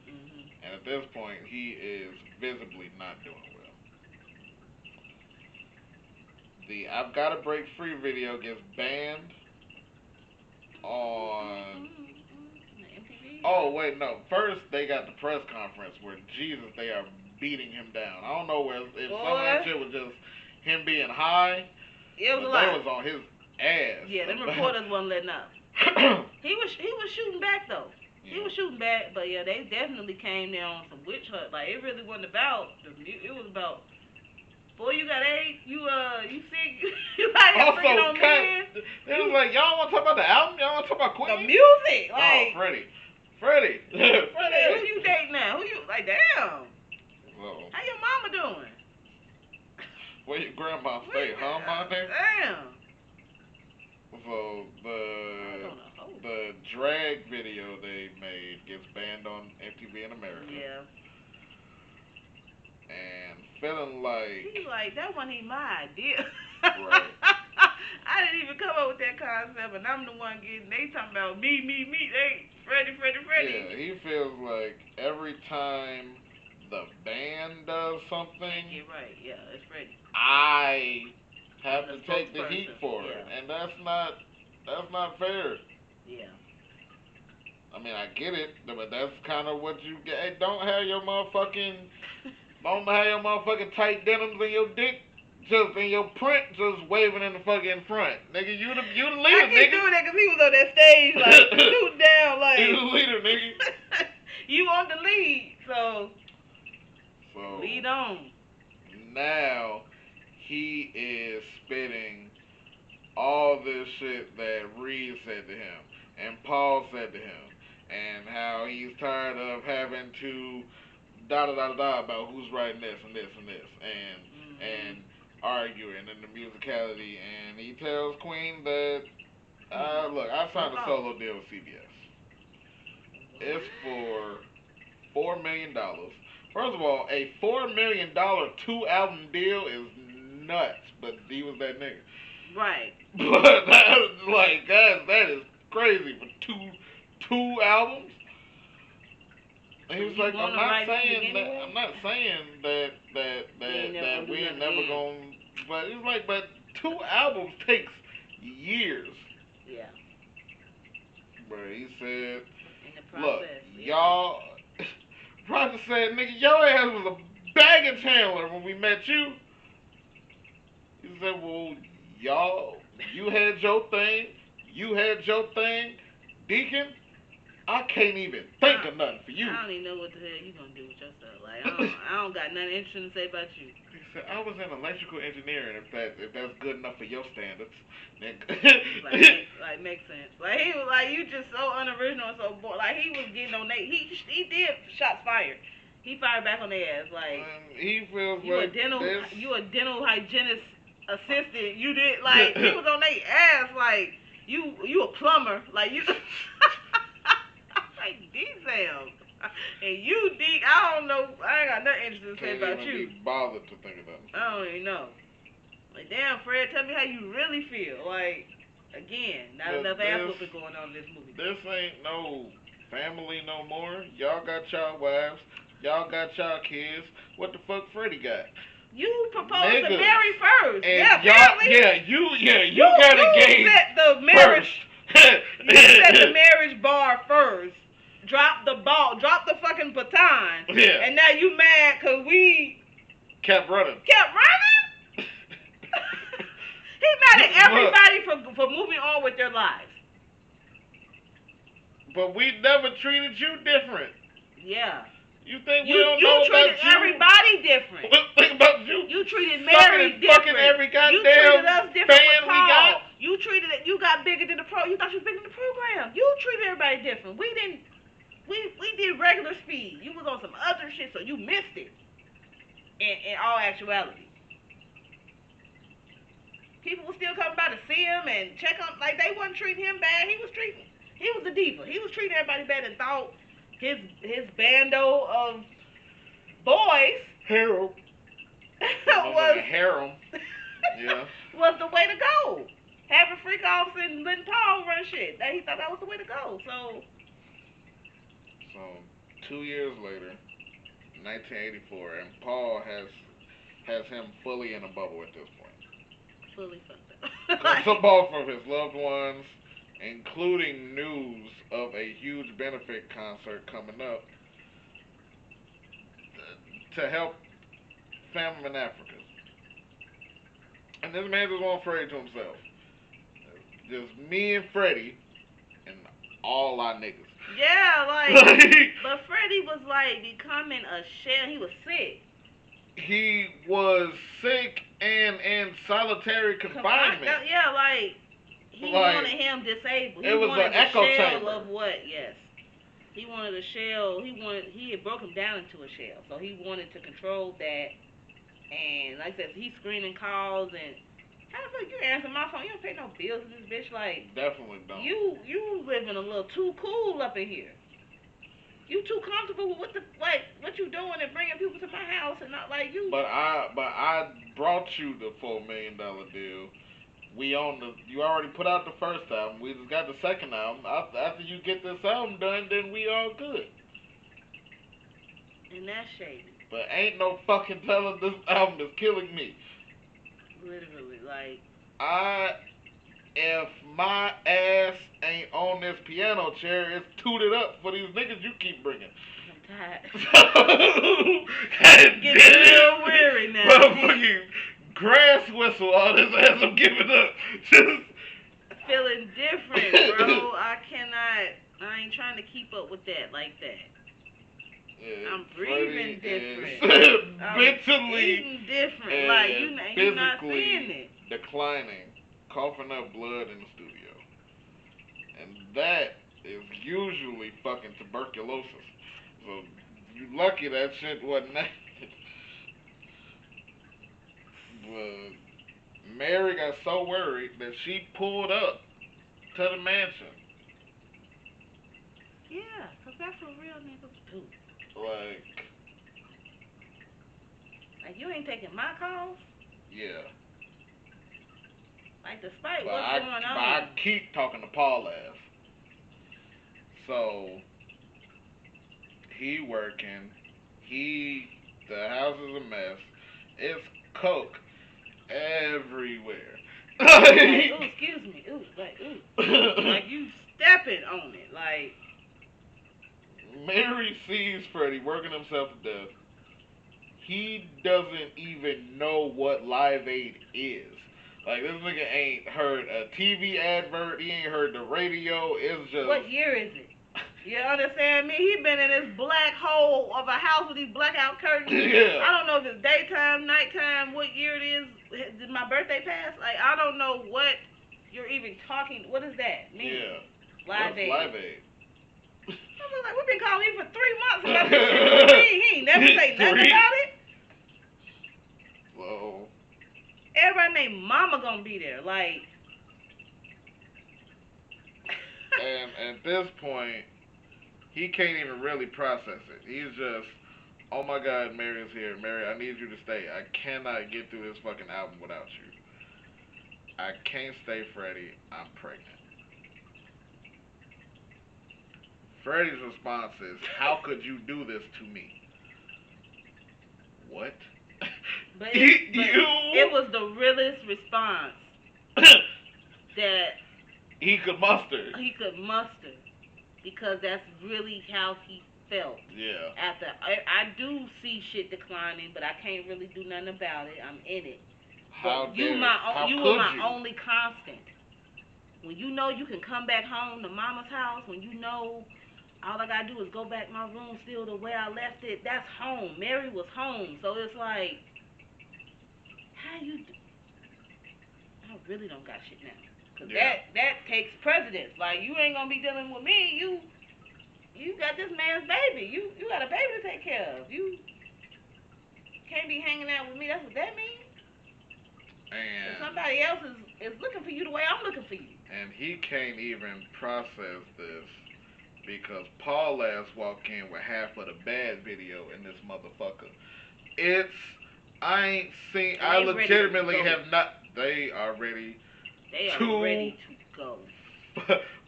Mm-hmm. And at this point, he is visibly not doing well. The "I've Gotta Break Free" video gets banned on. Oh wait, no. First they got the press conference where they are beating him down. I don't know if some of that shit was just him being high. It was a lot. They was on his ass. Yeah, them reporters wasn't letting up. He was shooting back though. Yeah. He was shooting back, but yeah, they definitely came there on some witch hunt. Like, it really wasn't about it was about Boy, you got AIDS. You sick. You out here Also, freaking on men. it was like, y'all want to talk about the album? Y'all want to talk about The Queen? music, Oh, like. Freddie. Freddie, who you dating now? Who you like? Damn. Whoa. How your mama doing? Where your grandma stay, huh, my nigga? Damn. So the drag video they made gets banned on MTV in America. Yeah. And feeling like He's like, that wasn't even my idea. Right. I didn't even come up with that concept, and I'm the one getting. They talking about me. They Freddie. Yeah, he feels like every time the band does something, You're right. Yeah, it's Freddie. I have I'm to the take the heat spokesperson. for it, Yeah. and that's not fair. Yeah. I mean, I get it, but that's kind of what you get. Hey, don't have your motherfucking tight denims and your dick just in your print just waving in the fucking front. Nigga, you the leader, I keep nigga. doing that because he was on that stage, like, shooting down, like. You the leader, nigga. You on the lead, so lead on. Now, he is spitting all this shit that Reed said to him and Paul said to him, and how he's tired of having to da da da da about who's writing this and this and this and arguing and the musicality, and he tells Queen that look, I signed a solo deal with CBS. It's for $4 million. First of all, a $4 million 2 album deal is nuts, but he was that nigga. Right. But that is crazy for two albums. And he was like, I'm not saying that we ain't never gonna. But it's like, but 2 albums takes years. Yeah. But he said, in the process, look, y'all. Roger said, nigga, your ass was a baggage handler when we met you. He said, well, y'all, you had your thing. Deacon, I can't even think of nothing for you. I don't even know what the hell you gonna do with yourself. Like, I don't got nothing interesting to say about you. He said, I was in electrical engineering, if that's good enough for your standards. Makes sense. Like, he was like, you just so unoriginal and so bored. Like, he was getting on they. He did shots fired. He fired back on their ass. Like, he feels you like you a dental hygienist assistant. You did, like, he was on their ass. Like, you a plumber. Like, you. Like, damn. And you, Deke, I don't know. I ain't got nothing interesting to say about you. Can't even be bothered to think about it. I don't even know. Like, damn, Fred, tell me how you really feel. Like, again, not enough ass whooping going on in this movie. This ain't no family no more. Y'all got y'all wives. Y'all got y'all kids. What the fuck Freddie got? You proposed to marry first. And yeah, apparently. You got engaged set the marriage. First. You set the marriage bar first. Drop the fucking baton. Yeah. And now you mad because we kept running. He mad at everybody for moving on with their lives. But we never treated you different. Yeah. You think we don't know about you? You treated everybody different. Think about you. You treated Mary different. Every goddamn you treated us different fan with Paul. We got. You treated it. You got bigger than the pro. You thought you was bigger than the program. You treated everybody different. We didn't. We did regular speed. You was on some other shit, so you missed it. In all actuality, people were still coming by to see him and check on. Like, they wasn't treating him bad. He was a diva. He was treating everybody bad and thought his bando of boys harem yeah, was the way to go. Having freak offs and letting Paul run shit. He thought that was the way to go. So 2 years later, 1984, and Paul has him fully in a bubble at this point. Fully fucked up. So both of his loved ones, including news of a huge benefit concert coming up to help famine in Africa. And this man just won't Freddie to himself. Just me and Freddie and all our niggas. Yeah, like, but Freddie was like becoming a shell. He was sick. he was sick and in solitary confinement. Yeah, like he wanted Like him disabled. He it was wanted an the echo shell chamber. of what? Yes. He wanted a shell. He had broke him down into a shell. So he wanted to control that. And like I said, he's screening calls and how the fuck you answer my phone? You don't pay no bills to this bitch. Like Definitely don't. you living a little too cool up in here. You too comfortable with what you doing and bringing people to my house and not like you. But I brought you the $4 million deal. We on the. You already put out the first album. We just got the second album. After you get this album done, then we all good. And that's shady. But ain't no fucking telling this album is killing me. Literally, like I if my ass ain't on this piano chair, it's tooted up for these niggas you keep bringing. I'm tired. God Getting real weary now. Motherfucking grass whistle all this ass I'm giving up. Just feeling different, bro. I ain't trying to keep up with that like that. yeah, I'm breathing different. mentally eating different. Like you're not seeing it. declining, coughing up blood in the studio. And that is usually fucking tuberculosis. So you lucky that shit wasn't that. But Mary got so worried that she pulled up to the mansion. Yeah, 'cause that's what real niggas do. Like, Like you ain't taking my calls. yeah. Like despite But what's going on. I keep talking to Paul ass. So he working. The house is a mess. It's coke everywhere. Like, ooh, excuse me. Ooh, like, ooh. Like you stepping on it. Like Mary sees Freddie working himself to death. He doesn't even know what Live Aid is. Like this nigga ain't heard a TV advert. He ain't heard the radio. It's just what year is it? You understand me? He been in this black hole of a house with these blackout curtains. Yeah. I don't know if it's daytime, nighttime, what year it is. Did my birthday pass? Like I don't know what you're even talking. What does that mean? Yeah. Live Aid. Live Aid? I was like, we've been calling you for 3 months about this shit. He ain't never say nothing about it. Well, everybody named Mama gonna be there. Like, and at this point, he can't even really process it. He's just, oh my God, Mary is here. Mary, I need you to stay. I cannot get through this fucking album without you. I can't stay, Freddie. I'm pregnant. Freddie's response is, how could you do this to me? What? But it was the realest response that he could muster. Because that's really how he felt. Yeah. After I do see shit declining, but I can't really do nothing about it. I'm in it. How you were my only constant. When you know you can come back home to mama's house, when you know all I gotta do is go back my room still the way I left it, that's home. Mary was home. So it's like, how you do? I really don't got shit now. Cause that takes precedence. Like you ain't gonna be dealing with me. You got this man's baby. You got a baby to take care of. You can't be hanging out with me. That's what that means. And somebody else is looking for you the way I'm looking for you. And he can't even process this because Paul ass walked in with half of the bad video in this motherfucker. I ain't seen. I legitimately have not. They are ready. They are ready to go.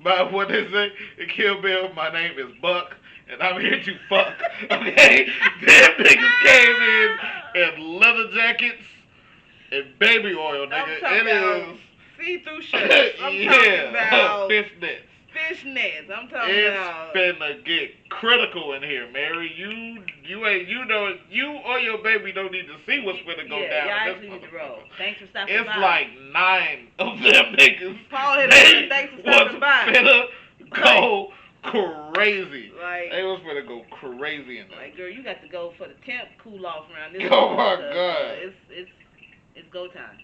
But what they say in Kill Bill, my name is Buck, and I'm here to fuck. Okay, them niggas came in leather jackets and baby oil, nigga. It is see-through shirts. I'm talking about fishnets. Fishnets. I'm talking about. It's finna get critical in here, Mary. You or your baby don't need to see what's finna go down. Yeah, I actually need to roll. Thanks for stopping by. It's like 9 of them niggas. Paul hit us. Thanks for stopping by. Finna go crazy. Like, They was finna go crazy in there. like, girl, you got to go for the temp cool off around this. Oh my because, God. It's go time.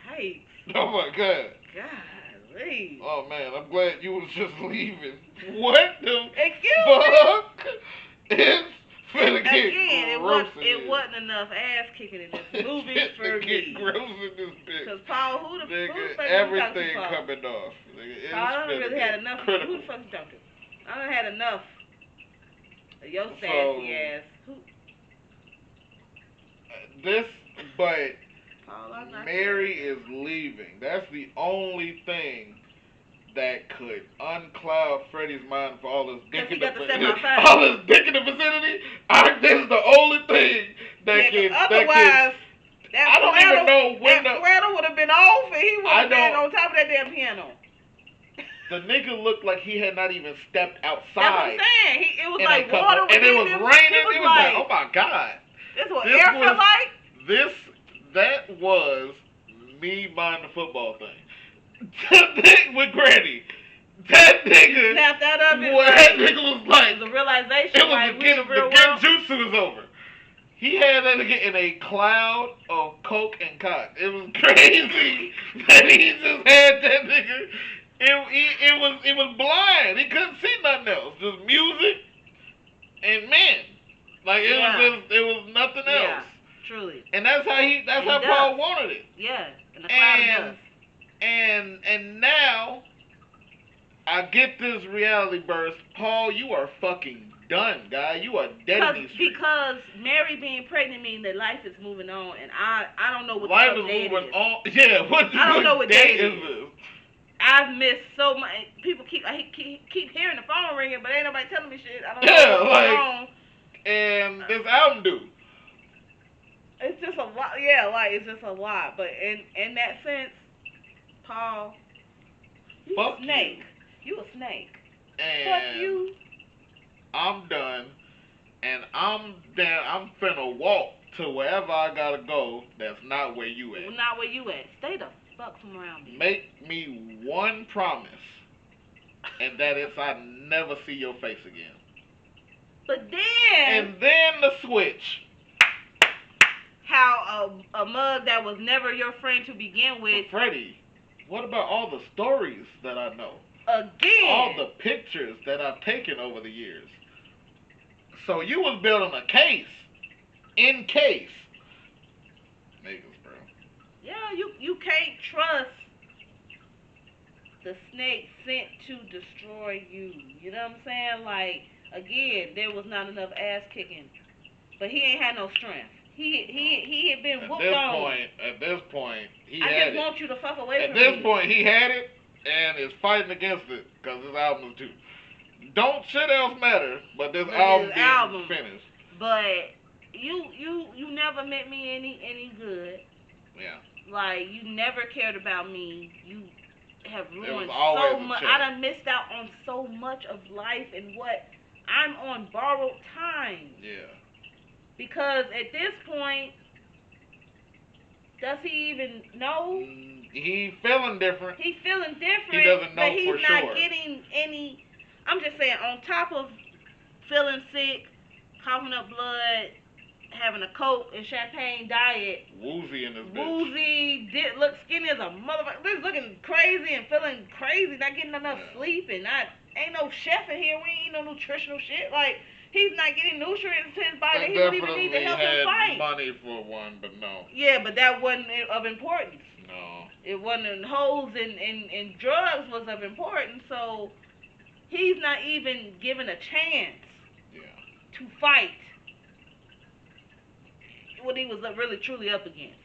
Hey. Oh my God. Golly. Oh man, I'm glad you was just leaving. What the Excuse fuck is finna get Again, gross in it here? wasn't enough ass kicking in this movie It's for finna get me. gross in this bitch. Cause Paul, who the Nigga, fuck everything you talking to, Paul? coming off. Nigga, it's Paul, I don't finna really get had enough. critical. Who the fuck you talking to? I done had enough of your So, sassy ass. Who? This, but Paul, I'm not Mary is leaving. That's the only thing that could uncloud Freddie's mind for all this dick in the all this dick in the vicinity. This is the only thing that can. Otherwise, I don't even know when that sweater would have been off, and he would have been on top of that damn piano. The nigga looked like he had not even stepped outside. That's what I'm saying. It was like water, and it was raining. It was like, oh my God. This what air felt like? That was me buying the football thing. With Granny. That nigga. Snapped that up. That nigga was like. It was a realization. It was like, the genjutsu was over. He had that nigga in a cloud of coke and cock. It was crazy that he just had that nigga. It was blind. He couldn't see nothing else. Just music and men. Like it was nothing else. Yeah, truly. And that's how Paul wanted it. Yeah, in a cloud of dust. And now I get this reality burst. Paul, you are fucking done, guy. You are dead in these streets. Because Mary being pregnant means that life is moving on, and I don't know what life the is day moving is. on. Yeah, I don't know what day is it this? is. I've missed so much. People keep hearing the phone ringing, but ain't nobody telling me shit. I don't know what's going on. And this album due. It's just a lot. Yeah, like it's just a lot. But in that sense, Paul, you a snake. You a snake. And fuck you. I'm done. And I'm finna walk to wherever I gotta go. That's not where you at. Not where you at. Stay the fuck from around me. Make me one promise, and that is I never see your face again. But then. And then the switch. How a mug that was never your friend to begin with. But Freddie, what about all the stories that I know? Again. All the pictures that I've taken over the years. So you was building a case. In case. Niggas, bro. Yeah, you can't trust the snake sent to destroy you. You know what I'm saying? Like, again, there was not enough ass kicking. But he ain't had no strength. He had been whooped on. At this point, I just want you to fuck away from me. At this point, he had it and is fighting against it because his album is due. Don't shit else matter, but this album finished. But you never meant me any good. Yeah. Like, you never cared about me. You have ruined so much. I done missed out on so much of life and what I'm on borrowed time. Yeah. Because at this point, does he even know? He feeling different. He's feeling different. He doesn't know but he's for not sure. getting any. I'm just saying, on top of feeling sick, coughing up blood, having a Coke and champagne diet. Woozy in this bitch. Woozy, look skinny as a motherfucker. Just looking crazy and feeling crazy, not getting enough sleep, and ain't no chef in here. We ain't no nutritional shit. Like, he's not getting nutrients to his body that he don't even need to help him fight. Money for one, but no. Yeah, but that wasn't of importance. No. It wasn't hoes and drugs was of importance, so he's not even given a chance to fight what he was really truly up against.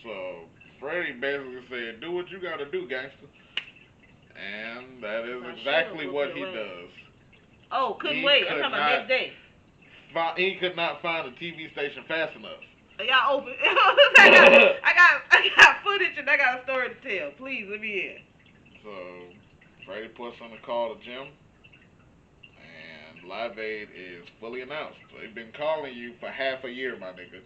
So Freddie basically said, do what you gotta do, gangster. And that is exactly what he does. Oh, couldn't wait. I'm talking about next day. He could not find a TV station fast enough. Y'all open. I got footage and I got a story to tell. Please, let me in. So, Freddie puts on the call to Jim. And Live Aid is fully announced. They've been calling you for half a year, my nigga.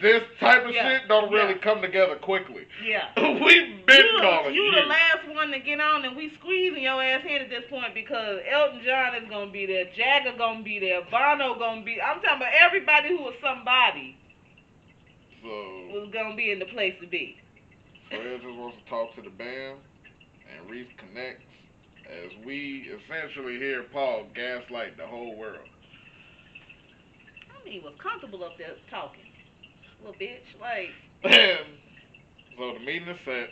this type of Yeah, shit don't really yeah, come together quickly. yeah. We've been calling You the years. last one to get on, and we squeezing your ass in at this point because Elton John is gonna be there, Jagger gonna be there, Bono gonna be. I'm talking about everybody who was somebody So was gonna be in the place to be. Fred just wants to talk to the band, and Reese connects as we essentially hear Paul gaslight the whole world. I mean, he was comfortable up there talking, little bitch. Like, And so the meeting is set.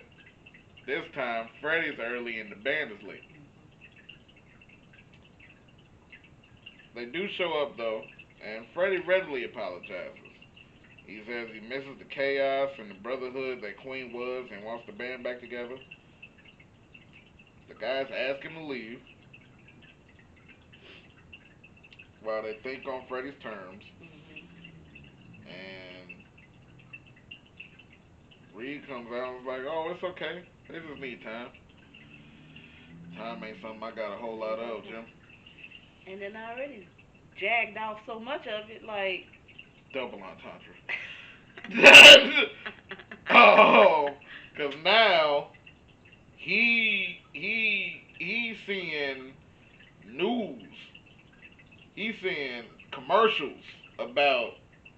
This time, Freddie's early and the band is late. They do show up though, and Freddie readily apologizes. He says he misses the chaos and the brotherhood that Queen was and wants the band back together. The guys ask him to leave while they think on Freddie's terms, and Reed comes out and is like, "Oh, it's okay. They just need time. Time ain't something I got a whole lot of, Jim." and then I already jagged off so much of it, like. Double entendre. Oh, because now he's seeing news. He's seeing commercials about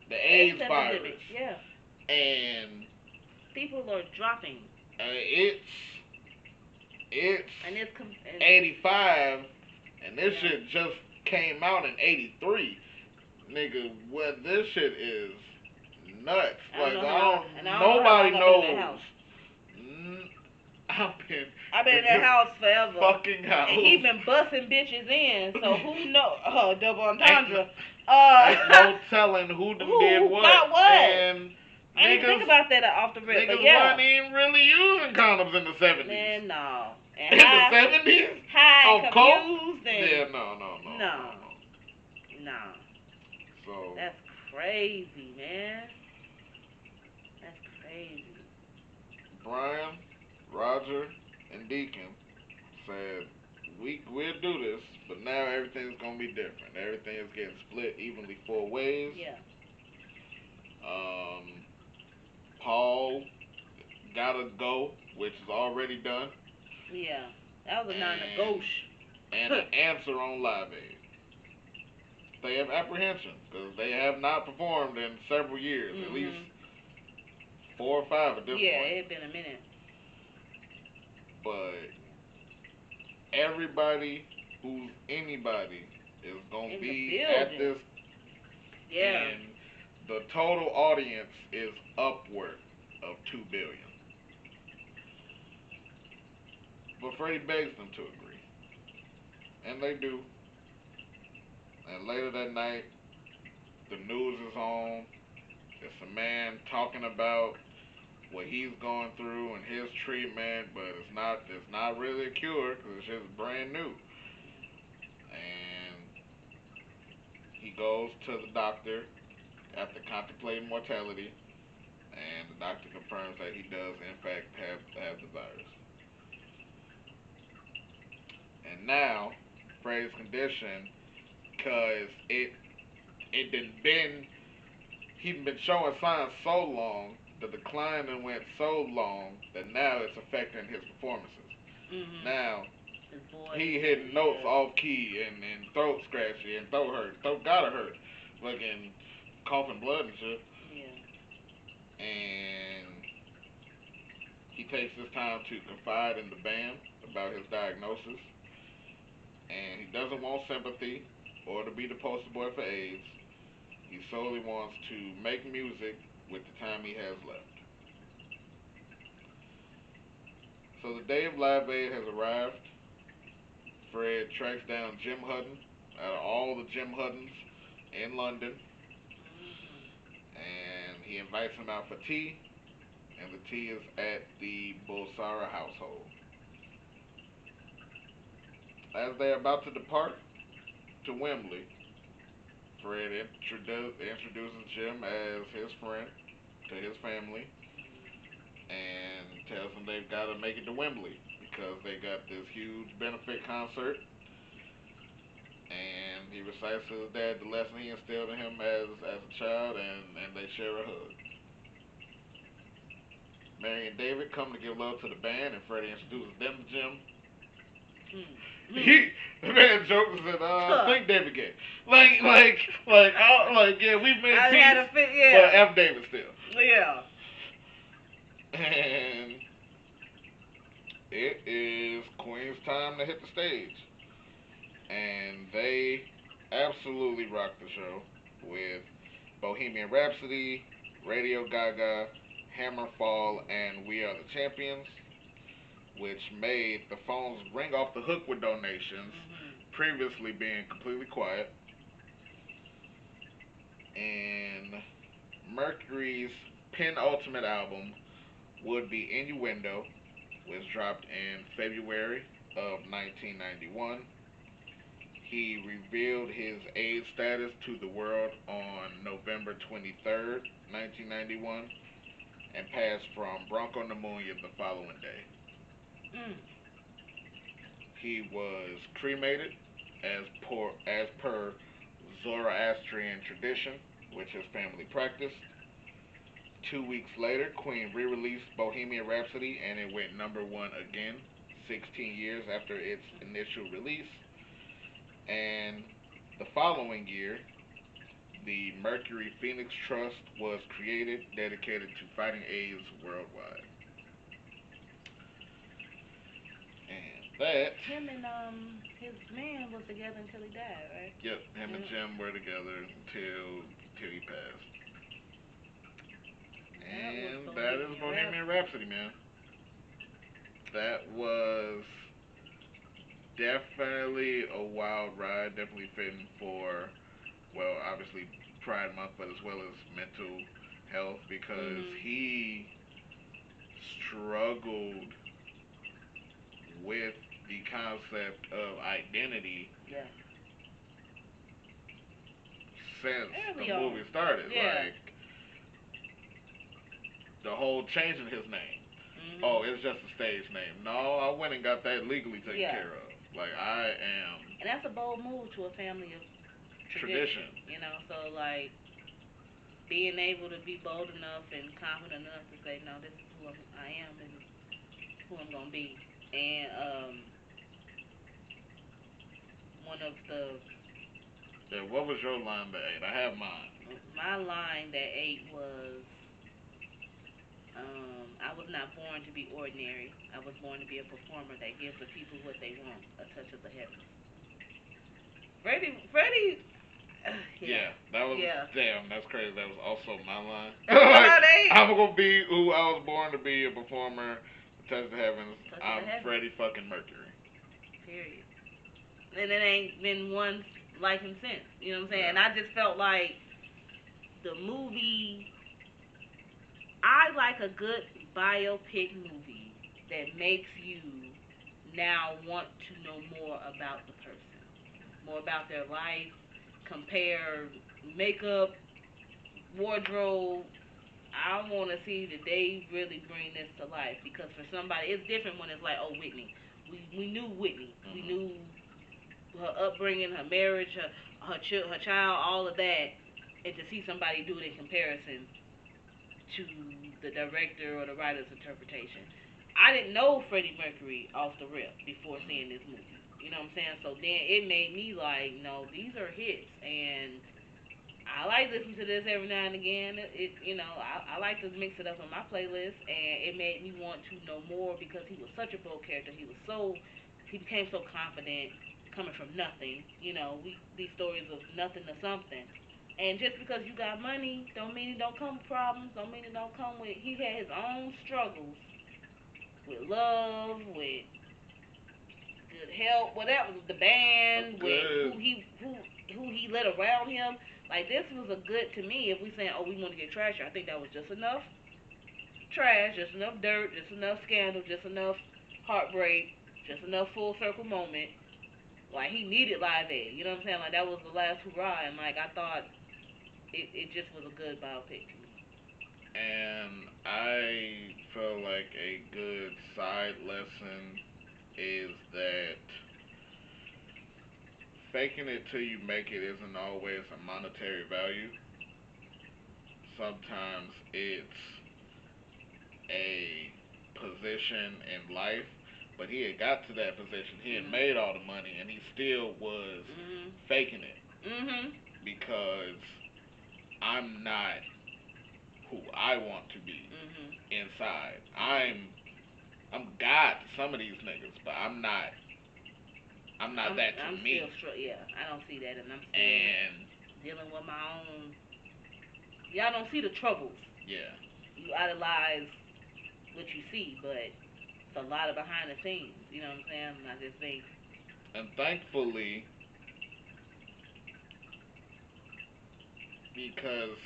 the AIDS virus, epidemic, yeah. and People are dropping, it's and and 85, and this yeah. shit just came out in 83. Nigga, what this shit is nuts. I don't Like know I how, don't, and I don't know how nobody long I've been in that knows. house. I've been I've been in in that this house forever. fucking house. And he been busting bitches in, so who know? Double entendre. Ain't no telling who done did Who what. got what? And I didn't think about that off the rip, but niggas yeah. weren't even really using condoms in the 70s. Man, no. In And the 70s? high On and coke? confused and Yeah, no. no. So That's crazy, man. That's crazy. Brian, Roger, and Deacon said we'll do this, but now everything's gonna be different. Everything is getting split evenly 4 ways. Yeah. Um, Paul gotta go, which is already done, Yeah. That was a and non-negotiable. and an answer on Live Aid. They have apprehension because they have not performed in several years, at least 4 or 5 at this Yeah, point. it had been a minute. But everybody who's anybody is gonna In the be at building. this, Yeah. and the total audience is upward of 2 billion. But Freddie begs them to agree, and they do. And later that night, the news is on. It's a man talking about what he's going through and his treatment, but it's not really a cure because it's just brand new. And he goes to the doctor after contemplating mortality, and the doctor confirms that he does in fact have the virus. And now Freddie's condition, cause it didn't been he'd been showing signs so long, the decline and went so long that now it's affecting his performances. Now His voice. he hitting notes off key and throat scratchy and throat hurt. Throat gotta hurt. Fucking coughing blood and shit. Yeah. And he takes this time to confide in the band about his diagnosis. And he doesn't want sympathy or to be the poster boy for AIDS. He solely wants to make music with the time he has left. So the day of Live Aid has arrived. Fred tracks down Jim Hutton out of all the Jim Huttons in London, and he invites him out for tea, and the tea is at the Bulsara household. As they are about to depart to Wembley, Fred introduces Jim as his friend to his family and tells them they've got to make it to Wembley because they got this huge benefit concert. And he recites to his dad the lesson he instilled in him as a child, and they share a hug. Mary and David come to give love to the band, and Freddie introduces them to Jim. Mm. The man jokes and think David gay. Yeah, we've made I had peace, a fit, yeah. but F David still. Yeah. And it is Queen's time to hit the stage, and they absolutely rock the show with Bohemian Rhapsody, Radio Gaga, Hammerfall, and We Are the Champions, which made the phones ring off the hook with donations, previously being completely quiet. And Mercury's penultimate album would be Innuendo, which dropped in February of 1991. He revealed his AIDS status to the world on November 23rd, 1991, and passed from bronchopneumonia the following day. Mm. He was cremated as per Zoroastrian tradition, which his family practiced. 2 weeks later, Queen re-released Bohemian Rhapsody, and it went number one again, 16 years after its initial release. And the following year, the Mercury Phoenix Trust was created, dedicated to fighting AIDS worldwide. And that. Him and his man was together until he died, right? Yep, him and Jim were together till he passed. And that is Bohemian Rhapsody, man. That was definitely a wild ride. Definitely fitting for, well, obviously Pride Month, but as well as mental health because he struggled with the concept of identity since the movie started. Yeah. Like the whole changing his name. Oh, it's just a stage name. No, I went and got that legally taken care of. Like I am. And that's a bold move to a family of tradition. You know, so like being able to be bold enough and confident enough to say, no, this is who I am. This is who I'm gonna be. And one of the. Yeah, what was your line that ate? I have mine. My line that ate was. I was not born to be ordinary. I was born to be a performer that gives the people what they want, a touch of the heavens. Freddie. Yeah, that was damn. That's crazy. That was also my line. Like, I'm gonna be who I was born to be, a performer, touch the heavens. I'm Freddie fucking Mercury. Period. And it ain't been one like him since. You know what I'm saying? Yeah. I just felt like the movie. I like a good biopic movie that makes you now want to know more about the person, more about their life, compare makeup, wardrobe. I want to see that they really bring this to life because for somebody, it's different when it's like, oh, Whitney. We knew Whitney. We knew her upbringing, her marriage, her child, all of that, and to see somebody do it in comparison to the director or the writer's interpretation. I didn't know Freddie Mercury off the rip before seeing this movie. You know what I'm saying? So then it made me like, no, these are hits, and I like listening to this every now and again. I like to mix it up on my playlist, and it made me want to know more because he was such a bold character. He became so confident coming from nothing. These stories of nothing to something. And just because you got money, don't mean it don't come with problems. Don't mean it don't come with. He had his own struggles with love, with good help, whatever, the band, with who he let around him. Like this was a good to me. If we saying, oh, we want to get trashy, I think that was just enough trash, just enough dirt, just enough scandal, just enough heartbreak, just enough full circle moment. Like he needed Live Aid, you know what I'm saying? Like that was the last hurrah, and like I thought it just was a good biopic to me. And I feel like a good side lesson is that faking it till you make it isn't always a monetary value. Sometimes it's a position in life, but he had got to that position. He had Mhm. made all the money, and he still was Mhm. faking it Mhm. because I'm not who I want to be Mhm. inside. Mhm. I'm God to some of these niggas, but I'm not that to I'm still me. yeah. I don't see that, and I'm still And dealing with my own. Y'all don't see the troubles. yeah, You idolize what you see, but it's a lot of behind the scenes. You know what I'm saying? And I just think. and thankfully because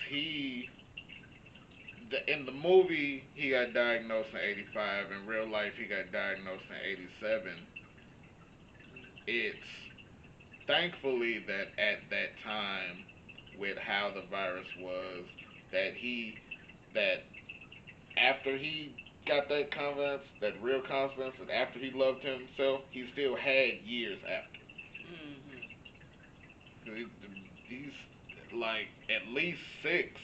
in the movie he got diagnosed in '85. In real life, he got diagnosed in '87. It's thankfully that at that time, with how the virus was, that he that after he got that confidence, that real confidence, and after he loved himself, he still had years after. Mhm. 'Cause he's like at least six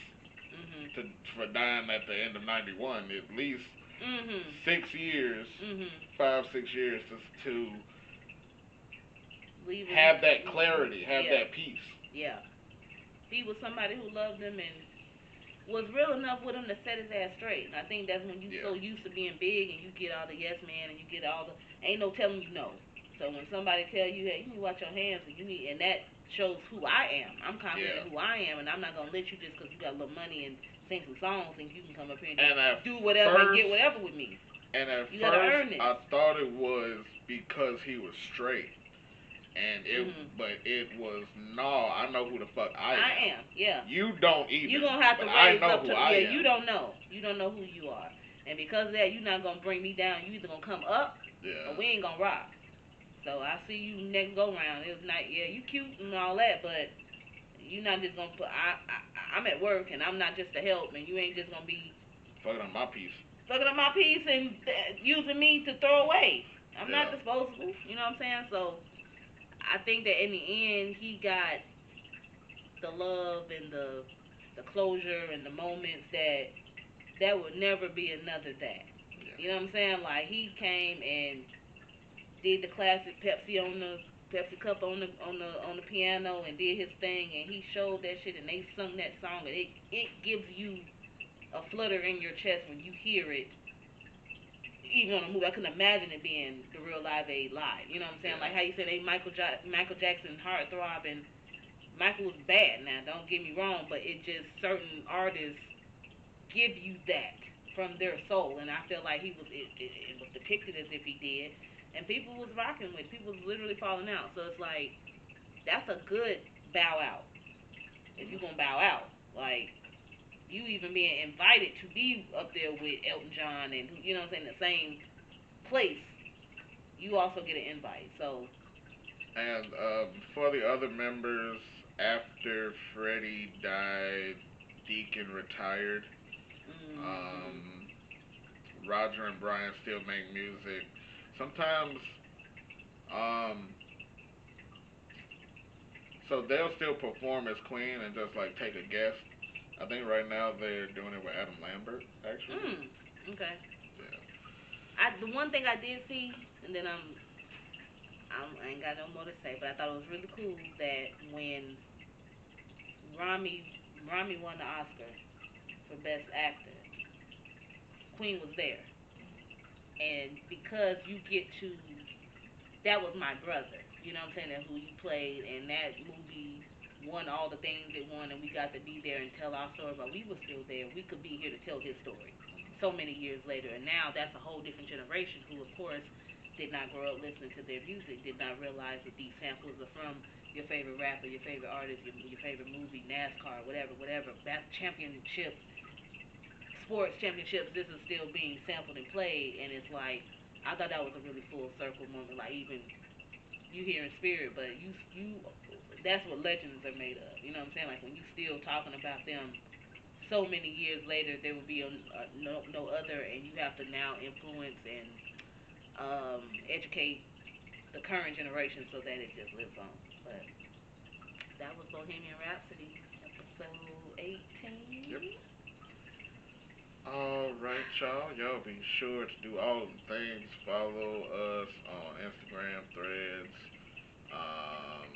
Mhm. to for dying at the end of '91. At least Mhm. 6 years, Mhm. 5 6 years to Leaving. have that Mhm. clarity, have Yeah. that peace. Yeah. He was somebody who loved him and was real enough with him to set his ass straight. And I think that's when you Yeah, so used to being big and you get all the yes man and you get all the ain't no telling you no. So when somebody tell you, hey, you need to watch your hands and you need and that shows who I am. I'm confident yeah. in who I am and I'm not gonna let you just because you got a little money and sing some songs and you can come up here and just And at do whatever and first, get whatever with me. and at You gotta first, earn this. I thought it was because he was straight, and Mhm. but it was no. I know who the fuck I I am. am. Yeah. You don't You're even, gonna have to but I raise know up who to I yeah. You am. don't know. You don't know who you are, and because of that, you're not gonna bring me down. You either gonna come up, or Yeah. we ain't gonna rock. So I see you next go round. It was not yeah. You cute and all that, but you're not just gonna put. I'm at work and I'm not just to help, and you ain't just gonna be Fucking on my piece. fucking up my piece and using me to throw away. I'm not Yeah. disposable. You know what I'm saying? So I think that in the end, he got the love and the closure and the moments that would never be another that. Yeah. You know what I'm saying? Like he came and did the classic Pepsi cup on the piano and did his thing and he showed that shit and they sung that song and it gives you a flutter in your chest when you hear it. Even on a movie, I couldn't imagine it being the real Live Aid live. You know what I'm saying? Yeah. Like how you said, they Michael Jackson heartthrob and Michael was bad. Now, don't get me wrong, but it just certain artists give you that from their soul, and I feel like it was depicted as if he did, and people was rocking with it. People was literally falling out. So it's like that's a good bow out if you Mhm. gonna bow out. Like you even being invited to be up there with Elton John and you know what I'm saying the same place, you also get an invite. So And for the other members, after Freddie died, Deacon retired. mhm Um, Roger and Brian still make music. Sometimes, um, so they'll still perform as Queen and just like take a guest. I think right now they're doing it with Adam Lambert, actually. okay. Yeah. The one thing I did see, and then I ain't got no more to say, but I thought it was really cool that when Rami Rami won the Oscar for Best Actor, Queen was there, and because you get to that was my brother, you know what I'm saying, and who you played, and that movie won all the things it won, and we got to be there and tell our story, but we were still there. We could be here to tell his story so many years later, and now that's a whole different generation who, of course, did not grow up listening to their music, did not realize that these samples are from your favorite rapper, your favorite artist, your favorite movie, NASCAR, whatever, whatever, that's championships, sports championships, this is still being sampled and played, and it's like, I thought that was a really full circle moment. Like even you hear in spirit, but that's what legends are made of. You know what I'm saying? Like when you still talking about them so many years later, there will be no other, and you have to now influence and educate the current generation so that it just lives on. But that was Bohemian Rhapsody, episode Yep. 18. Alright, y'all. Y'all be sure to do all the things. Follow us on Instagram, threads, um,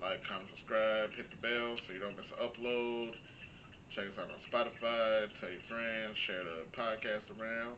like, comment, subscribe, hit the bell so you don't miss an upload. Check us out on Spotify. Tell your friends. Share the podcast around.